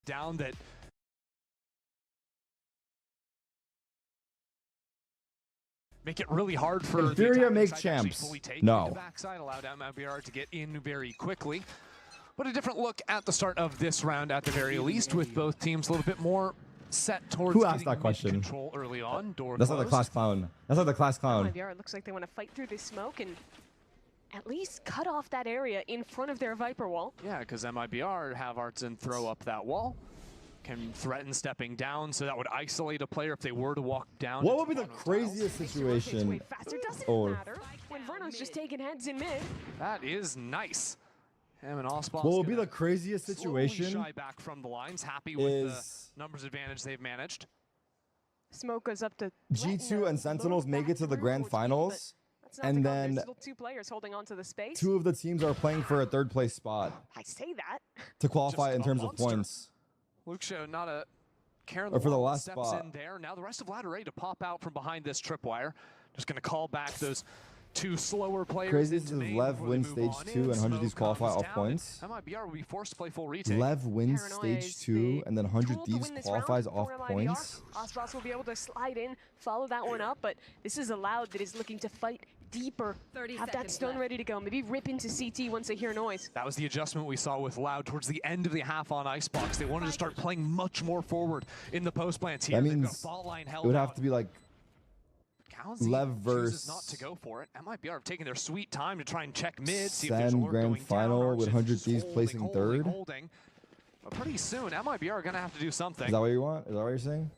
down that make it really hard for Inferior make champs. No. Backside allowed MIBR to get in very quickly. But a different look at the start of this round at the very least, with both teams a little bit more set towards Who asked that question? Control early on. That's not the class clown. That's not the class clown. MIBR looks like they want to fight through this smoke and at least cut off that area in front of their Viper wall. Yeah, because MIBR have Artson throw up that wall. Can threaten stepping down, so that would isolate a player if they were to walk down. What would be the craziest situation? Doesn't matter when Verno's just taking heads in mid. That is nice. Him and Osboss. What would be the craziest situation? Shy back from the lines, happy with the numbers advantage they've managed. Smoke goes up to G2 and Sentinels make it to the grand finals, and then still two players holding on to the space. Two of the teams are playing for a third place spot. I say that to qualify in terms of points. Luxio not a care in the for the last steps spot. in there. Now the rest of Ladder ready to pop out from behind this tripwire. Just going to call back those two slower players. Craziest is Lev wins stage 2 and 100 Thieves qualify off points. MIBR will be forced to play full retake. Lev wins stage 2 and then 100 Thieves qualifies off points. Osboss will be able to slide in, follow that one up, but this is a Loud that is looking to fight deeper, have that stun ready to go, maybe rip into CT once they hear noise. That was the adjustment we saw with Loud towards the end of the half on Icebox. They wanted to start playing much more forward in the post plants here. That means it would have to be like Lev versus not to go for it. MIBR have taken their sweet time to try and check mid, see if there's grand final with 100 Thieves placing third. But pretty soon, MIBR are going to have to do something. Is that what you want? Is that what you're saying?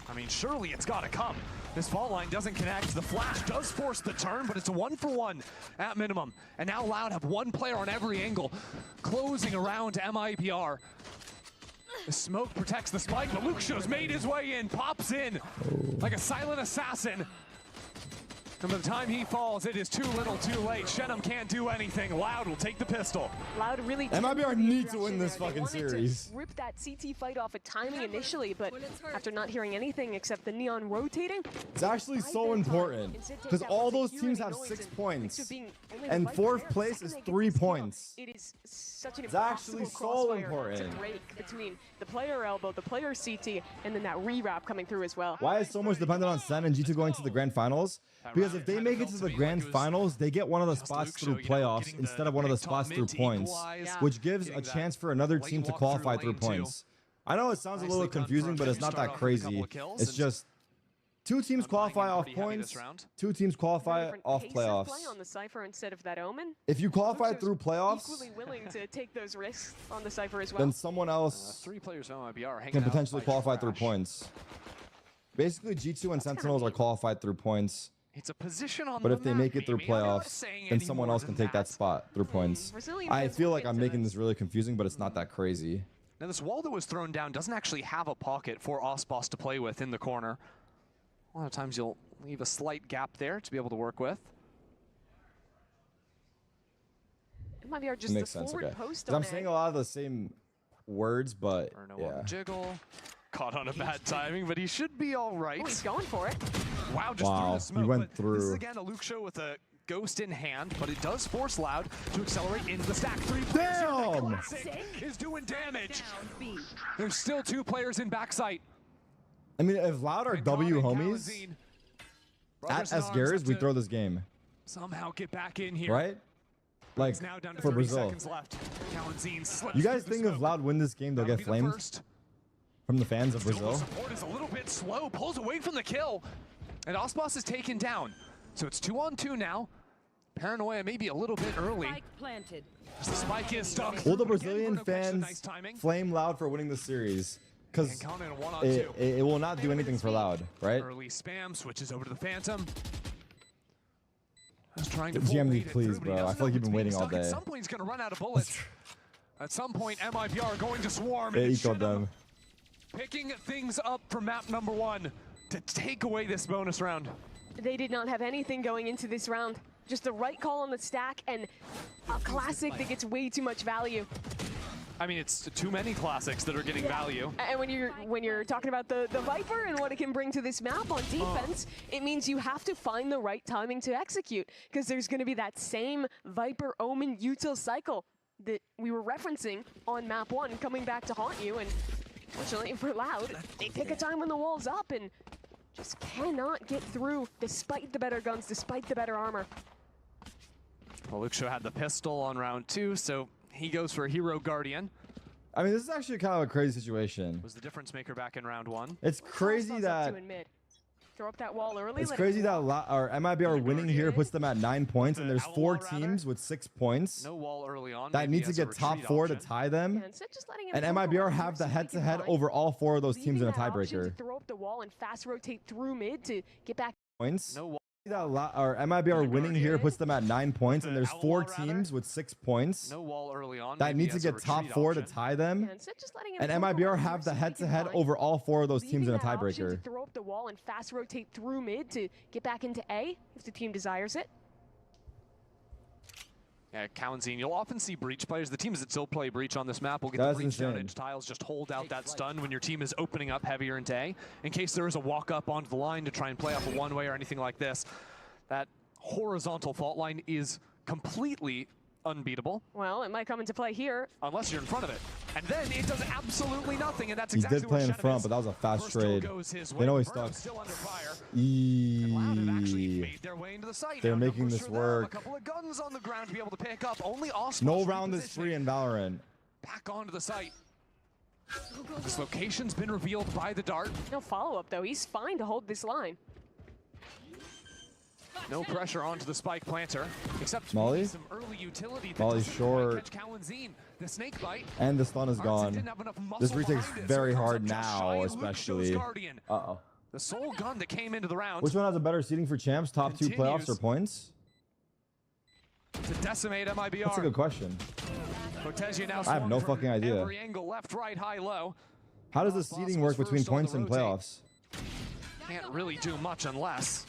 I mean, surely it's got to come. This fault line doesn't connect. The flash does force the turn, but it's a 1-for-1 at minimum. And now Loud have one player on every angle, closing around MIBR. The smoke protects the spike, but Luxio's made his way in, pops in like a silent assassin. And by the time he falls, it is too little too late. Shenum can't do anything. Loud will take the pistol. Loud really MIBR need to win this fucking series. Rip that CT fight off at timing initially, but after not hearing anything except the neon rotating. It's actually so important because all those teams have 6 points and fourth place is 3 points. It is such an it's actually so important to break between the player elbow, the player CT, and then that rewrap coming through as well. Why is so much dependent on Sen and G2 going to the grand finals? Because if they make it to the grand finals, they get one of the spots through playoffs instead of one of the spots through points, which gives a chance for another team to qualify through points. I know it sounds a little confusing, but it's not that crazy. It's just 2 teams qualify off points, 2 teams qualify off playoffs. On the Cypher instead of that Omen. If you qualify through playoffs, equally willing to take those risks on the Cypher as well. Then someone else 3 players on MIBR can potentially qualify through points. Basically, G2 and Sentinels are qualified through points. It's a position on but if they make it through playoffs, then someone else can take that spot through points. I feel like I'm making this really confusing, but it's not that crazy. Now this wall that was thrown down doesn't actually have a pocket for Osboss to play with in the corner. A lot of times you'll leave a slight gap there to be able to work with. It might be just makes sense, okay. Because I'm saying a lot of the same words, but yeah. Jiggle. Caught on a bad timing, but he should be all right. Oh, he's going for it. Wow, just through the smoke. He went through. This is again a Luxio with a ghost in hand, but it does force Loud to accelerate into the stack. 3 players Damn! Is doing damage. There's still 2 players in backside. I mean, if Loud are W homies, at Asgaris, we throw this game. Somehow get back in here. Right? Like, for Brazil. You guys think if Loud win this game, they'll get flamed? From the fans of Brazil. Support is a little bit slow, pulls away from the kill, and Osboss is taken down. So it's 2-on-2 now. Paranoia maybe a little bit early. Spike planted. The spike is stuck. Will the Brazilian fans flame Loud for winning the series? Because it will not do anything for Loud, right? Early spam switches over to the Phantom. Just trying to GMD, please, bro. I feel like you've been waiting all day. At some point, he's going to run out of bullets. At some point, MIBR are going to swarm. They ecoed them. Picking things up from map number 1 to take away this bonus round. They did not have anything going into this round. Just the right call on the stack and a classic that gets way too much value. I mean, it's too many classics that are getting value. And when you're talking about the Viper and what it can bring to this map on defense, it means you have to find the right timing to execute, because there's going to be that same Viper Omen util cycle. that we were referencing on map 1 coming back to haunt you, and fortunately for Loud, they pick a time when the wall's up and just cannot get through despite the better guns, despite the better armor. Well, Luxio had the pistol on round 2, so he goes for a Hero Guardian. I mean, this is actually kind of a crazy situation. Was the difference maker back in round 1. It's crazy that throw up that wall early. it's crazy that MIBR winning here puts them at 9 points, and there's 4 teams with 6 points No wall early on. that need to get top 4 to tie them. And MIBR have the head-to-head over all 4 of those teams in a tiebreaker. Throw up the wall and fast rotate through mid to get back. Points. No wall. MIBR winning here puts them at 9 points, and there's 4 teams with 6 points No wall early on. that need to get top 4 to tie them. And MIBR have the head-to-head over all 4 of those teams in a tiebreaker. Throw up the wall and fast rotate through mid to get back into A if the team desires it. Yeah, Cowanzine, you'll often see Breach players. The teams that still play Breach on this map will get That's the Breach insane. downage tiles, just hold out that stun when your team is opening up heavier into A. In case there is a walk up onto the line to try and play off a one-way or anything like this, that horizontal fault line is completely unbeatable. Well, it might come into play here. Unless you're in front of it. And then it does absolutely nothing, and that's He exactly did play what in Shenab front, is. but that was a fast First kill trade. goes his They way. know he's Burnham's stuck. still under fire. And Loud have actually made their way into the site. They're Now, no making this pressure there. work. A couple of guns on the ground to be able to pick up. Only Osmosh No round is repositioning free in Valorant. back onto the site. This location's been revealed by the dart. No follow-up, though. He's fine to hold this line. No pressure onto the spike planter, except Molly? some early utility. that Molly's doesn't quite short. catch Cowanzine. The snake bite. And the stun is Arnson gone. didn't have enough muscle This retake's behind it, so very it comes hard up just shy now, of Luxio's especially. Guardian. Uh-oh. The sole gun that came into the round Which one has a better seeding for champs? Top 2 playoffs or Continues. points? to decimate MIBR. That's a good question. Cortezia now I have no swarmed from fucking idea. Every angle, left, right, high, low. How does the seeding work between points and playoffs? Can't really do much unless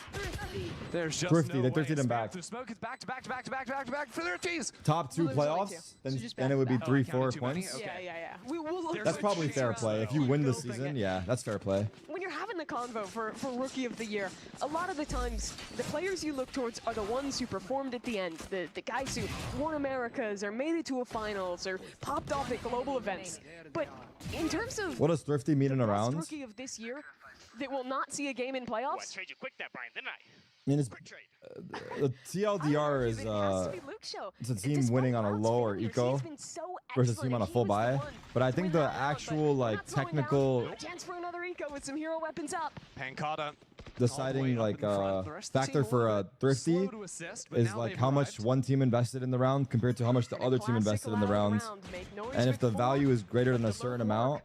there's just Thrifty, no they way. thrifted him back. Through smoke, it's back to back to back to back to back to back for Thrifties. Top 2 Well, there's only playoffs? two. So just Then it would be back to 3, back. 4 Counted too many? points? Okay. Yeah. We'll look That's at probably the fair chance. play. If you win the season, yeah, that's fair play. When you're having the convo for Rookie of the Year, a lot of the times, the players you look towards are the ones who performed at the end. The guys who won Americas or made it to a finals or popped off at global events. But in terms of What does Thrifty mean in a best round? Rookie of this year that will not see a game in playoffs, Trade you quick that, Brian, didn't I? I mean, it's, Quick trade. the TLDR is it has to be Luke Show. it's a team Despite winning on a Cloud's low or failures, eco he's been so versus a excellent, team on a and he full was the buy. one But I to think win the that round, actual but like not slowing down. technical A chance for another eco with some hero weapons up. Pancata deciding all like the way up in front. The rest of the factor team for a a little bit Thrifty slow to assist, but is now like they've how much arrived. one team invested in the round compared to how much the And a other team classic invested in the Loud round. Make noise And if with the four, value is greater than a but the certain low amount,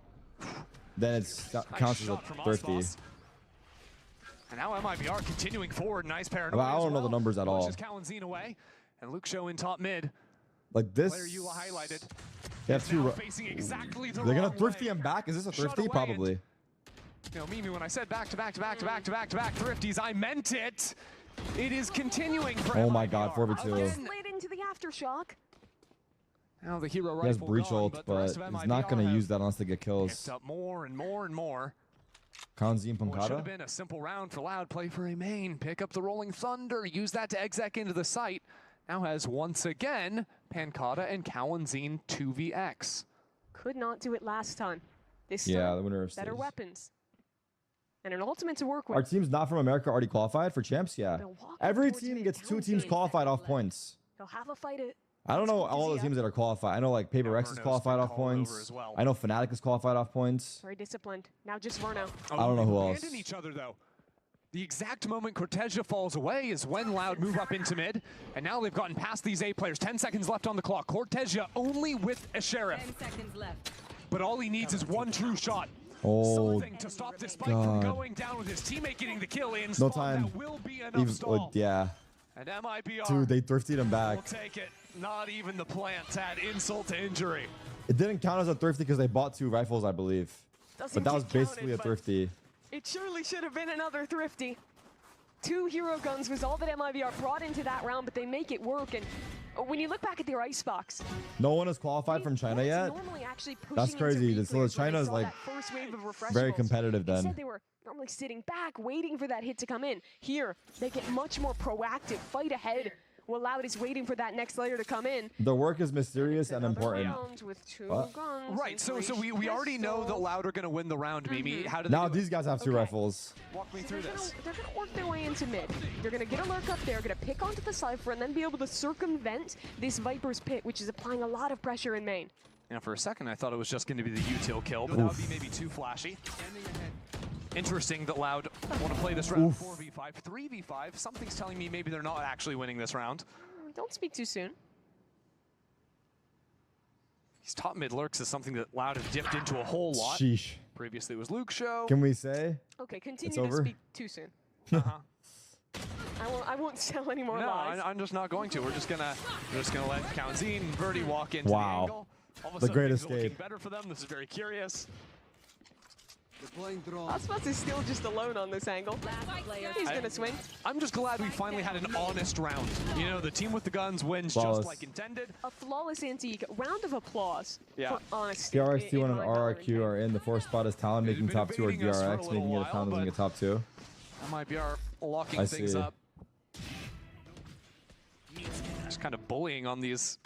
then it Nice counts as a shot from Thrifty. Osmos. And now MIBR continuing forward. Nice paranoia. Well, I don't as know the well. numbers at all. Pushes Cowanzine away, and Luke Show in top mid. Like this, Player you highlighted. they have is 2. now facing exactly the They're gonna wrong Thrifty way. him back. Is this a Shut Thrifty? away Probably. You know, Mimi, when I said back to back to back to back to back to back Thrifties, I meant it. It is continuing for Oh my God, MIBR. 4v2. Again. Slid into the aftershock. Now the hero He has rifle breach gone, ult, the but rest of he's not MIBR gonna have use that unless they get kills. picked up more and more and more. Kanzi and What should have Pancata. been a simple round for Loud. Play for a main, pick up the Rolling Thunder, use that to exec into the site. Now has once again Pancata and Cowanzine 2vx. Could not do it last time. This Yeah, time, the winner of better stages. weapons. And an ultimate to work Our with. teams not from America already qualified for champs? Yeah. They'll walk Every towards team mid. gets 2 teams Cowanzine qualified off points. They'll have a fight it. I don't know It's all the easy teams that are qualified. I know like Paper Yeah, X is Verno's qualified been off called over points. as well. I know Fnatic is qualified off points. Very disciplined. Now just Verno. Oh, I don't know they who abandon else. each other though. The exact moment Cortezia falls away is when Loud move up into mid, and now they've gotten past these A players. 10 seconds left on the clock. Cortezia only with a Sheriff, 10 seconds left. but all he needs is one true shot. Oh, Something to stop this fight from God. going down with his teammate getting the kill in. No Spawn, time. That will be enough even, stall. yeah. And MIBR Dude, they thrifted him will back. take it. Not even the plants had insult to injury. It didn't count as a thrifty because they bought 2 rifles, I believe. Doesn't But that get was basically counted, a but thrifty. It surely should have been another thrifty. 2 hero guns was all that MIBR brought into that round, but they make it work. And when you look back at their icebox, No one is qualified from China Loud's yet. normally actually pushing That's into crazy. B So clears when they China's saw like that first wave of very refreshals. competitive then. Instead, they were normally sitting back, waiting for that hit to come in. Here, they get much more proactive, fight ahead Well, Loud is waiting for that next layer to come in. The work is mysterious and Another important. round with 2 What? guns Right, and so 3 we already know that Loud are going to win the round, Mimi. How do they Now do it? these guys have 2 Okay. rifles. Walk me So through this. they're gonna work their way into mid. They're gonna get a lurk up there, gonna pick onto the Cypher, and then be able to circumvent this Viper's pit, which is applying a lot of pressure in main. You know, for a second, I thought it was just going to be the util kill, but that would be maybe too flashy. Interesting that Loud want to play this round 4v5, 3v5. Something's telling me maybe they're not actually winning this round. Don't speak too soon. These top mid lurks is something that Loud have dipped into a whole lot. Sheesh. Previously it was Luke's show. Can we say? Okay, continue It's to over? speak too soon. I won't tell any more No, lies. I'm just not going to. We're just gonna let Kaunzine and Verdi walk into Wow. the angle. All of a The sudden, great things are looking escape. better for them. This is very curious. Aspas is still just alone on this angle. He's gonna swing. I'm just glad we finally had an honest round. You know, the team with the guns wins Flawless. just like intended. A flawless antique. Round of applause Yeah. for honesty. DRX T1 in and my Valorant RRQ are in. The 4th spot is Talon making been top 2 or evading us for a DRX making little it a Talon while, making a top 2. That might be our locking I things see. up. Just kind of bullying on these.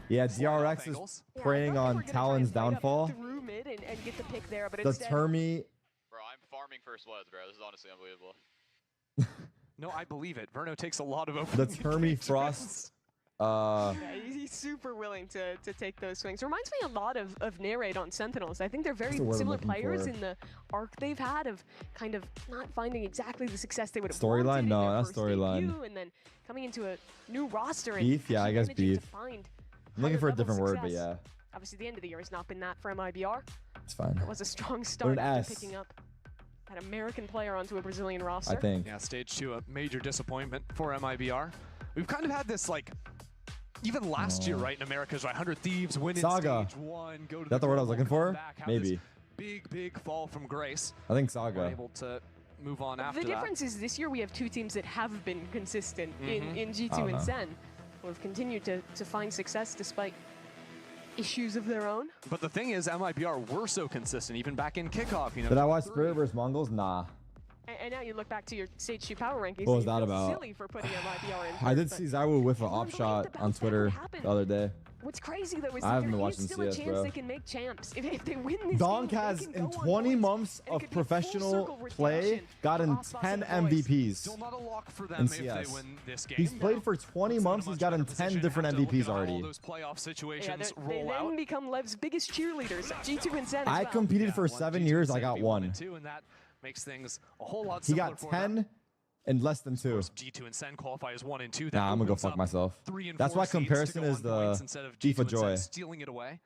Yeah, off DRX is angles. Yeah, I preying thought they on were gonna try Talon's and light up downfall. through mid and get the pick there, but The instead, Termi, Bro, I'm farming first bloods, bro. This is honestly unbelievable. No, I believe it. Verno takes a lot of the open. Termi Frost. yeah, he's super willing to take those swings. Reminds me a lot of Narrate on Sentinels. I think they're very the word I'm similar looking players for. in the arc they've had of kind of not finding exactly the success they would have Storyline? wanted in No, their not first storyline. debut, and then coming into a new roster and Beef? Yeah, I actually guess managing to beef. find I'm looking for a higher-level different word, but success. yeah, Obviously, the end of the year has not been that for MIBR. it's fine. It was a strong start an after S. picking up that American player onto a Brazilian roster. I think. Yeah, stage 2, a major disappointment for MIBR. We've kind of had this, like, even last year, right, in America's, right, 100 Thieves win in Saga. stage 1, go to Is that the word I was global, looking for? come back, have this Maybe. Big fall from grace. I think We're Saga. able to move on after The that. difference is this year we have 2 teams that have been consistent in G2 Oh, and no. Sen, who have continued to find success despite issues of their own. But the thing is, MIBR were so consistent, even back in kickoff. You know, Did I watch top Spirit 3. vs Mongols? Nah. And now you look back to your stage 2 power rankings. What and was you that feel about? Silly for putting MIBR in. I did but see Zywu with an everyone op believed shot the on bounce back Twitter would happen. the other day. What's crazy though is I that haven't there been is watching still a CS, chance bro. they can make champs. If they win this Donk game, they has, can in go on 20 points, months and it of could be full professional circle play, redemption gotten for Aspas 10 and the boys. MVPs. Still not a lock for in them if they CS. win this game. He's played for 20 Puts them in a months. He's much gotten better 10 position different to have to look MVPs at all already. those playoff Yeah, situations they roll then out. become Lev's biggest cheerleaders. G2 and Sen as I well. competed for One 7 G2 years. and I got Sen, 1. and 2, and that makes things a whole lot He simpler got for them. 10 and less than 2. G2 and Sen qualify as 1 and 2. That Nah, I'm gonna go opens fuck up myself. 3 and That's 4 why seeds to comparison go is on the points instead of FIFA G2 and Sen joy. stealing it away.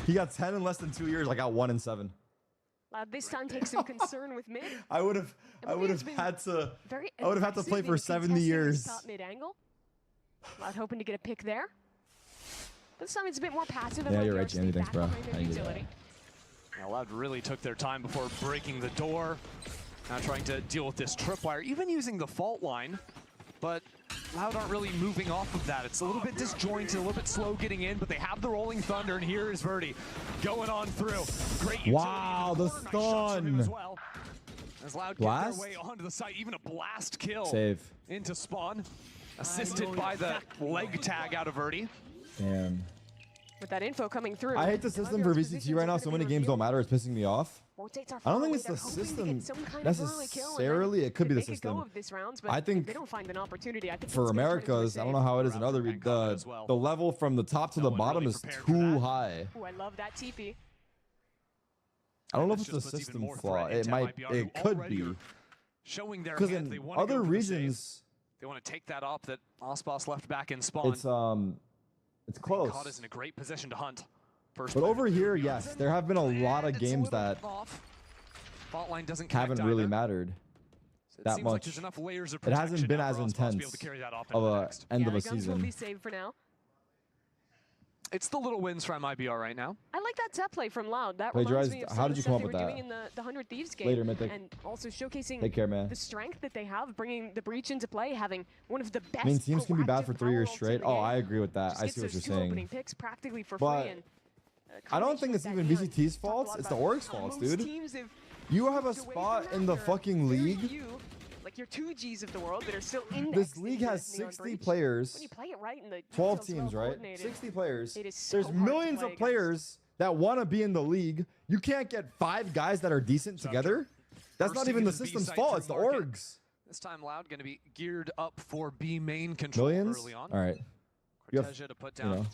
He got 10 in less than 2 years. I got 1 in 7. This time takes some concern with mid. I would have Williams been had to. Very I would have had to play aggressive for in 70 contesting years. this top mid angle. Loud hoping to get a pick there. But this time it's a bit more passive. Yeah, MIBR you're right, stay Jamie. Thanks, back bro. behind their I needed utility. Now, Loud really took their time before breaking the door. Now trying to deal with this tripwire, even using the fault line. But Loud aren't really moving off of that. It's a little bit disjointed, a little bit slow getting in, but they have the rolling thunder, and here is Verdi going on through. Great utility. Wow, the Nice shots from him as stun. well. As Loud Blast? get their way onto the site, even a blast kill Save. into spawn. Assisted by the leg tag out of Verdi. Damn. With that info coming through. I hate the system for VCT right now. So many games don't matter. It's pissing me off. I don't think it's the system necessarily. It could be the system. I think they don't find an opportunity. I think for it's gonna turn into a Americas, I don't know save. how it is in other the level from the top to the one bottom really is prepared for too that. high. Ooh, I love that TP. I don't know if This it's a just puts even system more flaw. threat It into might. MIBR, It who could already be are showing their because hands. They in wanna go other for the save. regions, They want to take that up that Aspas left back in spawn. it's close. Caught is in a great position to hunt. First But player over to here, be yes, on. there have been a lot of And it's games little that bit off. Fault line doesn't connect haven't really either. mattered. So it that seems like much. there's enough layers of It hasn't protection been now as for Aspas to be able intense to carry that off of into the a next. end Yeah, of the a guns will be season. saved for now. It's the little wins from IBR right now. I like that set play from Loud. That Plagiarized- reminds me of how some did of the you stuff come they up were with doing in the 100 Thieves game. Later, Mythic. And also showcasing Take care, man. the strength that they have, bringing the breach into play, having one of the best. I mean, teams can be bad proactive for 3 years power ults in straight. the Oh, game. I agree with that. Just I gets see what those you're two opening saying. picks practically for But free. And I don't think it's even VCT's fault. It's the org's fault, dude. You have a spot in the fucking league like your 2Gs of the world that are still indexed. This league has 60 players. When you play it right, and the 12 details teams, well right? coordinated, 60 players. it is so There's hard to millions play of against. players that want to be in the league. You can't get 5 guys that are decent together. That's not even the system's fault. It's the orgs. This time Loud going to be geared up for B main control Millions? early on. All right. You have, Cortesia to put you down know,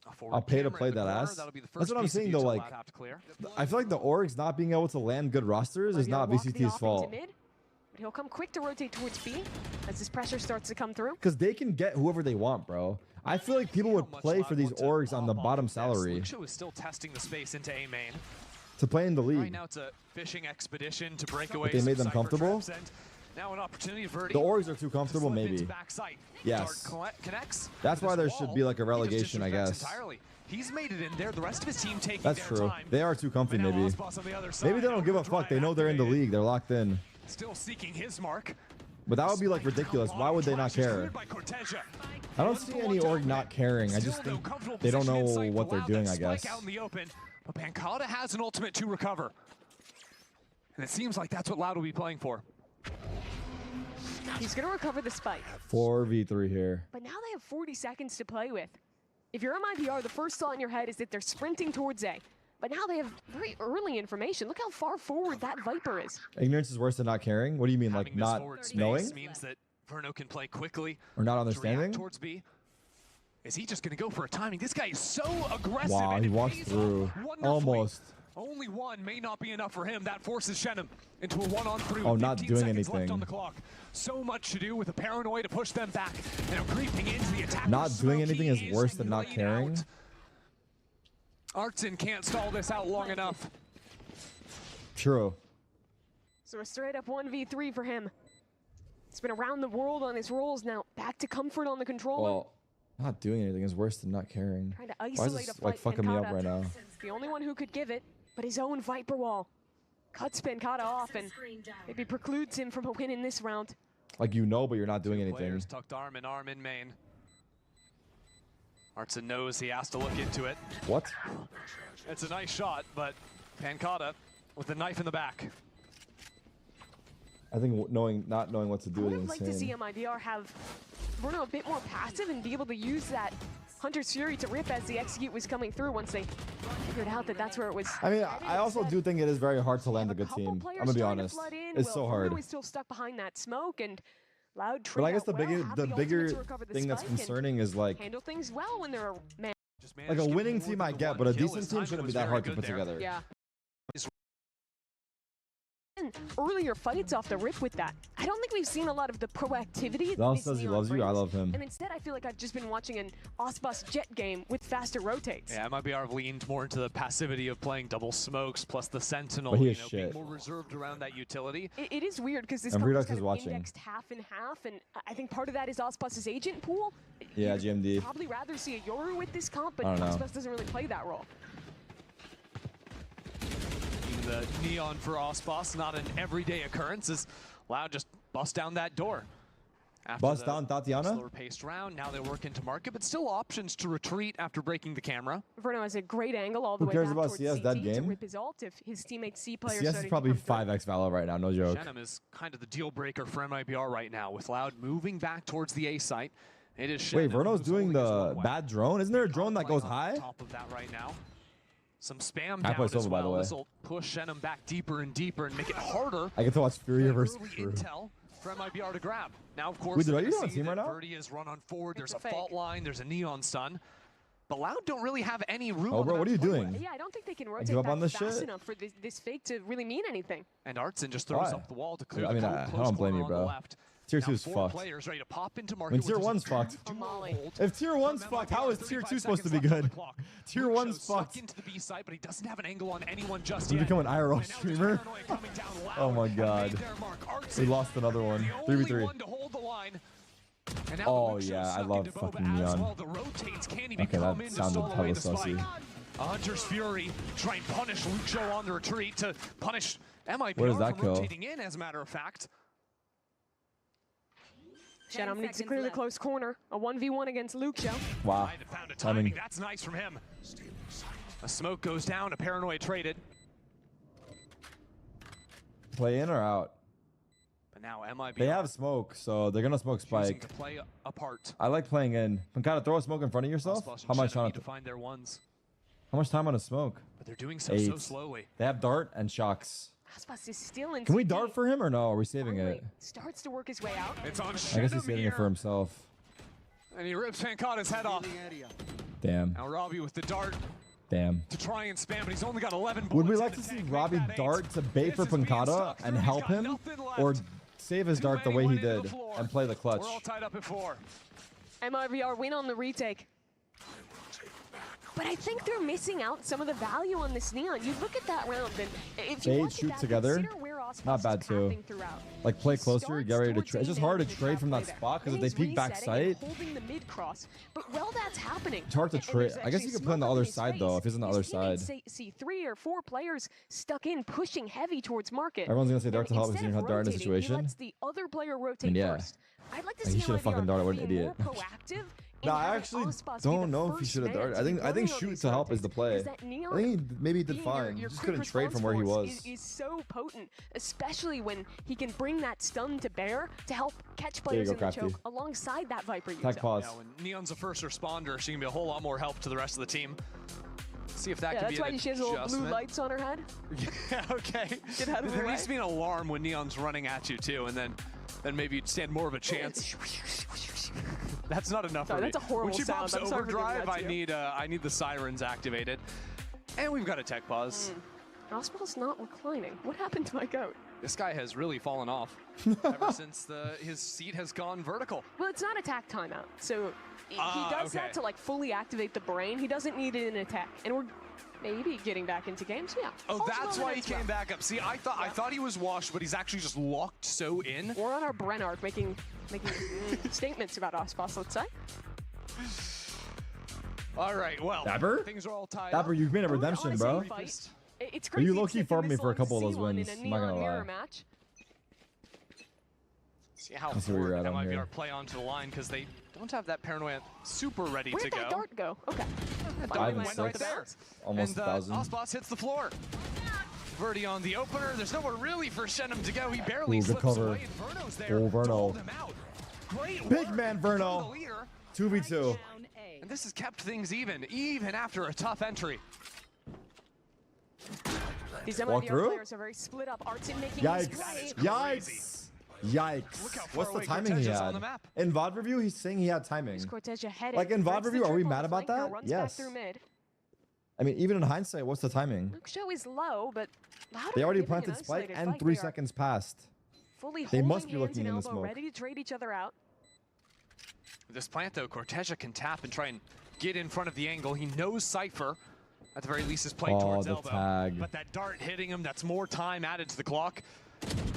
a forward I'll pay to camera play in the that corner. ass. That'll be the That's first what I'm piece of saying, though, util like, Loud have to clear. I feel like the orgs not being able to land good rosters is not Walk the VCT's off fault. into mid, but he'll come quick to rotate towards B as this pressure starts to come through. Because they can get whoever they want, bro. I feel like people would play for these orgs on the bottom salary Luxo is still testing the space into A main. to play in the Right league. now it's a fishing expedition to break away. they some made them Cypher comfortable? traps, and now an opportunity for The orgs are too comfortable, slip into maybe. backside. Yes. Dart connects That's with why this there should wall. be like a He just relegation, I disrespects guess. entirely. He's made it in there. The rest of his team taking That's their true. time. They are too comfy, But now maybe. Osboss on the other Maybe side, they don't give a fuck. They know they're in the activated. league. They're locked in. Still seeking his mark. But that would be like ridiculous. Why would they not care? I don't see any org not caring. I just think they don't know what they're doing, I guess. Out in the open, but Pancata has an ultimate to recover. And it seems like that's what Loud will be playing for. He's going to recover the spike. 4v3 here. But now they have 40 seconds to play with. If you're MIBR, the first thought in your head is that they're sprinting towards A. But now they have very early information. Look how far forward that Viper is. Ignorance is worse than not caring? What do you mean, like Having this not forward space knowing? means that Verno can play quickly. Or not to understanding? react towards B. Is he just going to go for a timing? This guy is so aggressive. Wow, and he it walks pays through. off wonderfully. Almost. Only one may not be enough for him. That forces Shenum into a 1-on-3 Oh, with not 15 doing seconds left anything. on the clock. So much to do with a paranoia to push them back. And creeping into the attack. Not doing anything is worse than not laid caring. out. Artson can't stall this out long enough. True. So a straight up 1v3 for him. It's been around the world on his rolls now. Back to comfort on the controller. Well, not doing anything is worse than not caring. Trying to Why is isolate this a like fight fucking me up Pancata. right now? The only one who could give it, but his own Viper wall. Cuts Pancata off and maybe precludes him from a win in this round. Like you know, but you're not doing anything. Players tucked arm in main. Artson knows he has to look into it. What? It's a nice shot, but Pancata with the knife in the back. I think not knowing what to I do would is have liked to see insane. MIBR have Bruno a bit more passive and be able to use that Hunter's Fury to rip as the execute was coming through once they figured out that that's where it was. I mean, I also do think it is very hard to land a Have good couple team. players I'm gonna be trying to honest. flood in. It's Well, so hard. Bruno is still stuck behind that smoke and Loud But I guess trade the out well, have the bigger ultimate to recover the thing that's spike and concerning is like handle things well when they're a man. Just a managed to winning get more team than I the get, one but a kill. decent His team timing shouldn't be was that very hard to good put there. together. Yeah. Earlier fights off the rip with that. I don't think we've seen a lot of the proactivity. Lal this says he Neon loves you. I brings. love him. And instead, I feel like I've just been watching an Osboss Jet game with faster rotates. Yeah, MIBR have leaned more into the passivity of playing double smokes plus the Sentinel, But he you is know, shit. being more reserved around that utility. It is weird because this And comp is Redux kind is of watching. indexed half and half, and I think part of that is Osboss's agent pool. Yeah, You'd GMD. probably rather see a Yoru with this comp, but I don't know. Osboss doesn't really play that role. The Neon for Osboss, not an everyday occurrence, as Loud just bust down that door. After Bust the down Tatiana? slower paced round, now they work into market, but still options to retreat after breaking the camera. Verno has a great angle all the Who way cares back about towards CS CT that to game? rip his ult if his teammate C player CS is probably 5x Valor right now, no joke. Shenum is kind of the deal breaker for MIBR right now, with Loud moving back towards the A site. It is Wait, Shenum Verno's who's doing holding his the one bad drone? Isn't there a drone that playing goes on high? Top of that right now. Some spam I down play as Silva, by the well. way. This will push Shenum back deeper and deeper and make it harder. I get to watch Fury That versus early Crew. intel for MIBR to grab. Now, of course, Wait, they're are you gonna on see team right that now? Birdie is run on forward. There's It's a a fault fake. line. There's a Neon Stun. But Loud don't really have any room Oh, on bro, the what are you map to play doing? with. Yeah, I don't think they can give rotate up back on this fast shit? enough for this fake to really mean anything. And Artson just throws Why? up the wall to clear I mean, the I close don't blame corner you, on the bro. left. Tier Now 2 is 4 fucked. players ready to pop into I market mean, with Tier just 1's a fucked. dual Molly. hold. If Tier 1's From fucked, MIBR, how is Tier 35 2 supposed to be seconds left on good? the clock. Tier Luxo's 1's stuck fucked. into the B site, but he doesn't have an angle on anyone just He's yet. become an IRL And now just streamer. paranoia coming down loud. Oh my Have God. made their mark. Artson, We lost another one. the only 3v3. one to hold the line. And now Oh, Luxo yeah, I snuck love into Boba fucking as Neon. well. The rotates can't even Okay, come that in to sounded stall away hella the spike. sussy. A Hunter's Fury trying to punish Luxo on the retreat to punish MIBR Where does that from go? rotating in, as a matter of fact. Shenum needs to clear the close corner. A 1v1 against Luxo. Wow. Might have found a I mean- timing. That's nice from him. A smoke goes down, a paranoia traded. Play in or out? But Now MIB They have smoke, so they're gonna smoke choosing spike. to play apart. I like playing in. Pancada, throw a smoke in front of yourself. Osboss and How much Shadow on need to it? find their ones, How much time on a smoke? but they're doing so 8. slowly. They have dart and shocks. Aspas is still in Can we CT. dart for him or no? Are we saving Finally it? starts to work his way out. It's on I guess Shadow he's saving it for himself. and he rips Pancada's head off. Damn. Now Robbie with the dart Damn. to try and spam, but he's only got 11 bullets. Would we in like the to see tank. Robbie Make that dart 8. to bait This for is being Pancada stuck and through. He's help got him? nothing left. Or save his Too dart the many way he went into the did floor. and play the clutch? We're all tied up at 4. MIVR win on the retake. But I think they're missing out some of the value on this Neon. You look at that round, and if They you look shoot at that, together. consider where Osmosis Not bad is too. pathing throughout. Like play He closer, get ready to starts trade. It's just towards hard to Aiden in the trade trap from play that there. spot because if Then they he's peek back resetting and sight, holding the mid cross. But while that's happening, it's hard to and trade. there's I guess you actually could play on the smoke other in his side though face, if he's on the his other side. teammates see 3 or 4 players stuck in, pushing heavy towards market. Everyone's gonna say dart And to help if instead you of have dart in a rotating, He situation. lets the other player rotate And yeah. first. I'd like to He see should've fucking MIVR darted, what an be idiot. more proactive. No, and I having actually Ospas be don't the know if he first should have man darted. to I be think going on shoot these to help is the rotates. play. Is that Neon I think maybe he did being fine. your Just quick couldn't trade from response where he force was. is so potent, especially when he can bring that stun to bear to help catch There you players go, in the Crafty. choke alongside that Viper user. Tech pause. Now, when Neon's a first responder, she can be a whole lot more help to the rest of the team. See if that Yeah, can that's be why an she has little blue adjustment. lights on her head. Yeah, okay. Get out of the There way. needs to be an alarm when Neon's running at you too, and then maybe you'd stand more of a chance. That's not enough Sorry, for me. that's a horrible When she sound. pops I'm sorry for doing overdrive, that to you. I need the sirens activated. And we've got a tech pause. Oswald's not reclining. What happened to my goat? This guy has really fallen off ever since his seat has gone vertical. Well, it's not attack timeout, so he Ah, does okay. that to like fully activate the brain. He doesn't need it in attack, and we're maybe getting back into games. Yeah. Oh, Falls that's well why in he as came well. back up. See, I thought he was washed, but he's actually just locked so in. We're on our Bren arc making statements about Ospas, let's say. All right, well, Dapper? things are all tied Dapper, up. you've been a Honestly, redemption, bro. fight. It's But you crazy low-key expecting farmed me this for a long couple of those C1 in wins, a I'm not gonna neon mirror lie. match. See how I see where you're forward at on MIVR here. play onto the line because they don't have that paranoia super ready Where'd to that go. dart go? Okay. That Finally dart went went right off the there. bounce. Almost and 1,000. Osboss hits the floor. Verdi on the opener. There's nowhere really for Shenum to go. He barely Ooh, good slips cover. away, and Verno's there Oh, to Verno. hold him out. Great Big work man, from Verno. the leader. 2v2. And this has kept things even after a tough entry. These Walk MIVR through? players are very split up. Artson making his Yikes. play. Yikes. Yikes. Look how far What's the away timing he Cortez is on had? the map. In VOD review, he's saying he had timing. Cortez ahead. Like in VOD breaks the review, are we trip on mad the about flank, now that? runs Yes. back through mid. I mean, even in hindsight, what's the timing? Luke Show is low, but Loud They are already giving an planted spike isolated and fight. 3 They are seconds passed. Fully They holding must be hands looking and in the elbow, smoke. ready to trade each other out. With this plant, though, Cortesia can tap and try and get in front of the angle. He knows Cypher, at the very least, is playing Oh, towards the elbow. tag. But that dart hitting him, that's more time added to the clock.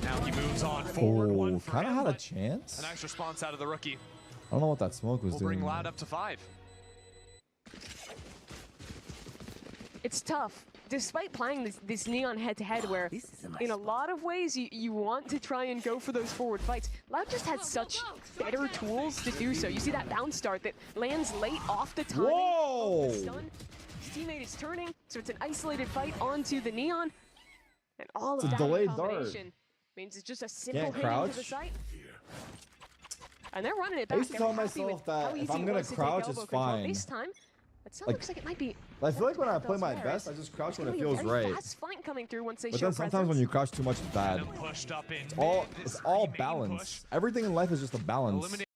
Now he moves on forward. Oh, One for kind of him, had a but chance. a nice response out of the rookie. I don't know what that smoke was Will doing. bring Loud up to 5. It's tough. Despite playing this Neon head-to-head where, in a lot of ways, you want to try and go for those forward fights. Loud just has such better tools to do so. You see that bounce start that lands late off the timing Whoa! of the stun. His teammate is turning, so it's an isolated fight onto the Neon. And all It's of a that in delayed dart. combination means it's just a simple Can't hit into the crouch? site. And they're running it I back. used to They're tell happy with myself that how if easy I'm it gonna was to take crouch, elbow it's control. fine. This time, it still Like, looks like it might be. I feel like when I play my Elsewhere. best, I just crouch It's when gonna it be a feels very right. fast flank coming through once they But show then sometimes presence. when you crouch too much, it's bad. Venom pushed up in It's all mid. it's This all main balance. push. Everything in life is just a balance. Eliminate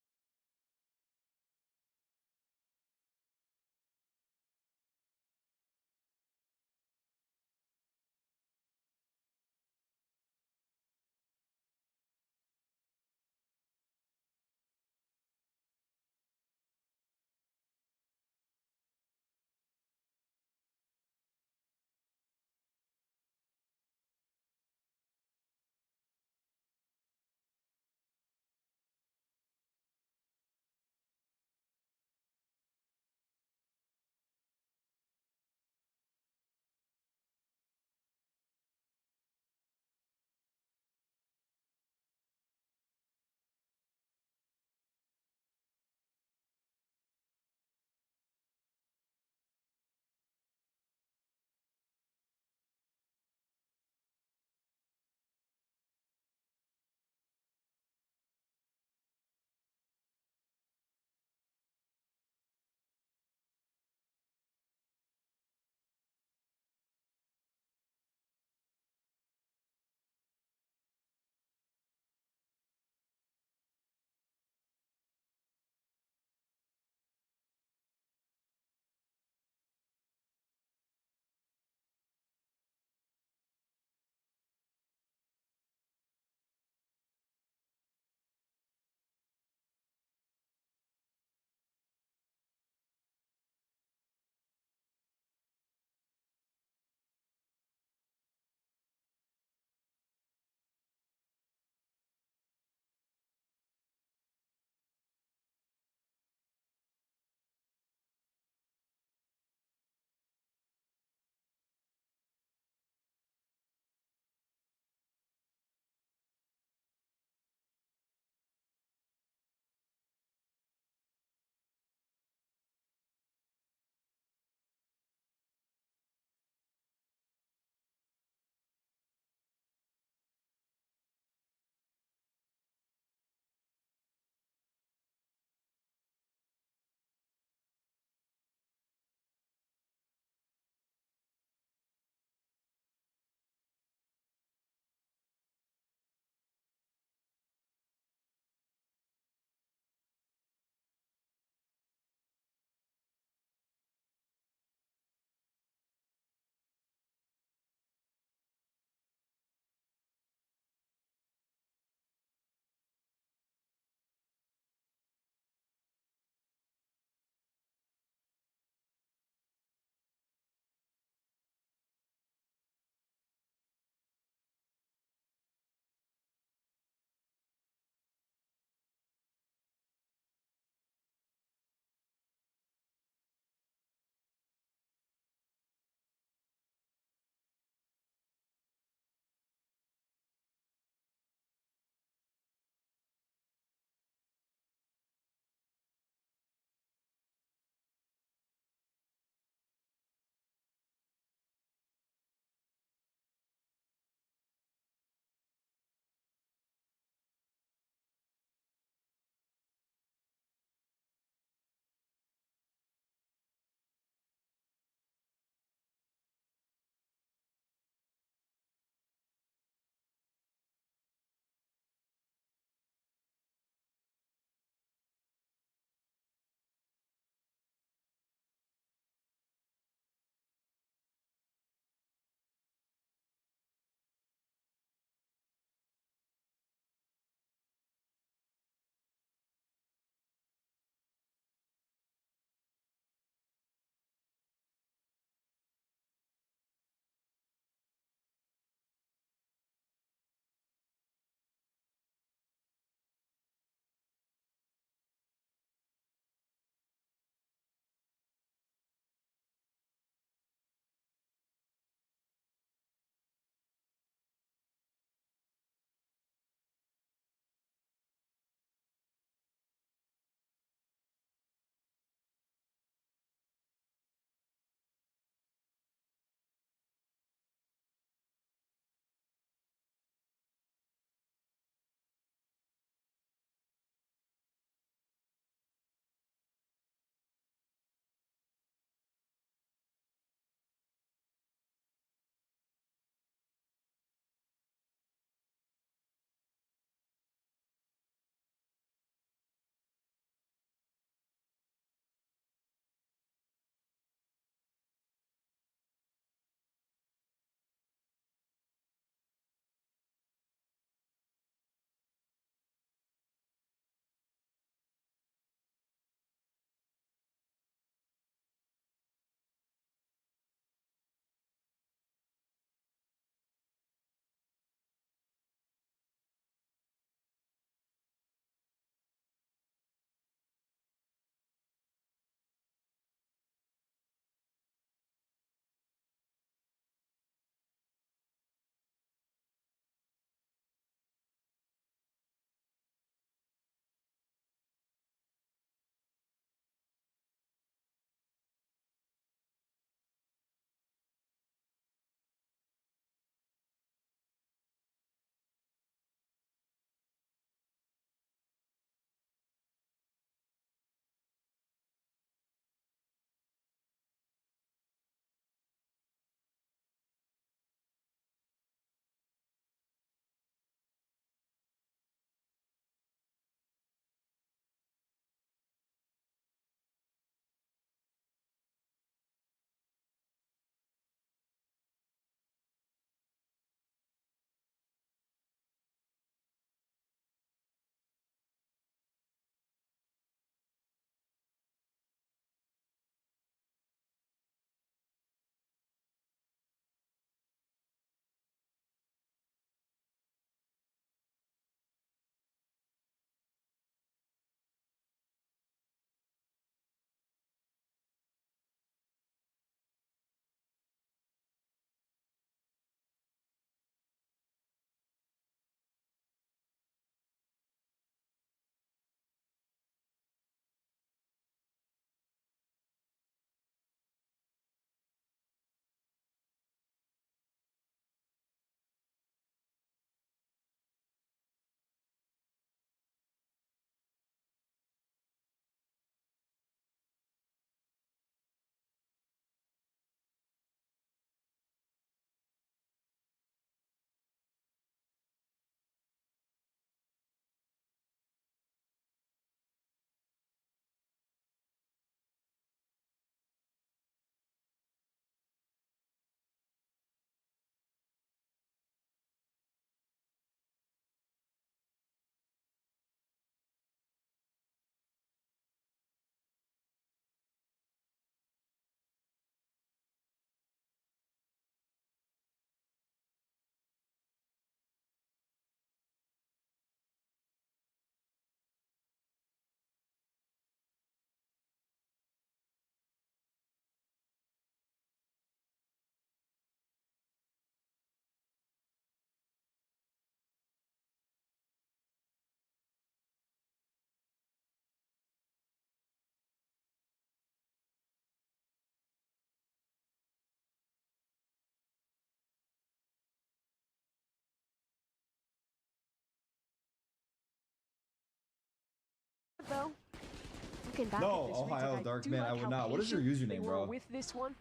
looking back No, at this Ohio retake, Dark do Man, like I would how not. What is your patient they username, were bro? with this one.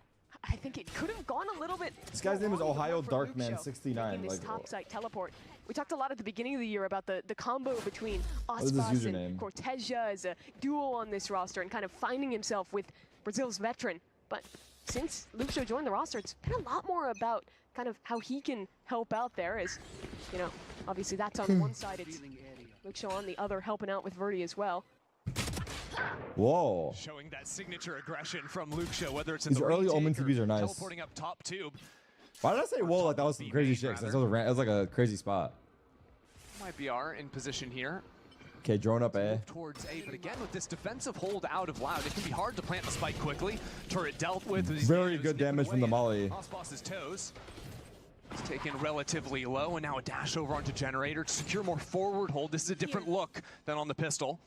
I think it could have gone a little bit. This guy's name is long, but Ohio not for Darkman Luke Show, 69. making this Like, top site teleport. We talked a lot at the beginning of the year about the combo between is his Aspas username? and Cortesia as a duo on this roster and kind of finding himself with Brazil's veteran. But since Luke Show joined the roster, it's been a lot more about kind of how he can help out there. As you know, obviously that's on one side. It's Luke Show on the other, helping out with Verdi as well. whoa. Showing that signature aggression from Luke Show, whether it's in These the early retake Omen or TVs are nice. teleporting up top tube. Why did I say whoa like that was some crazy shit? 'Cause that was like a crazy spot. MIBR in position here. Okay, drone up A. Move towards A, but again with this defensive hold out of Loud, it can be hard to plant the spike quickly. Turret dealt with. Very good damage from the molly. Aspas' toes. It's taken relatively low, and now a dash over onto Generator to secure more forward hold. This is a different look than on the pistol.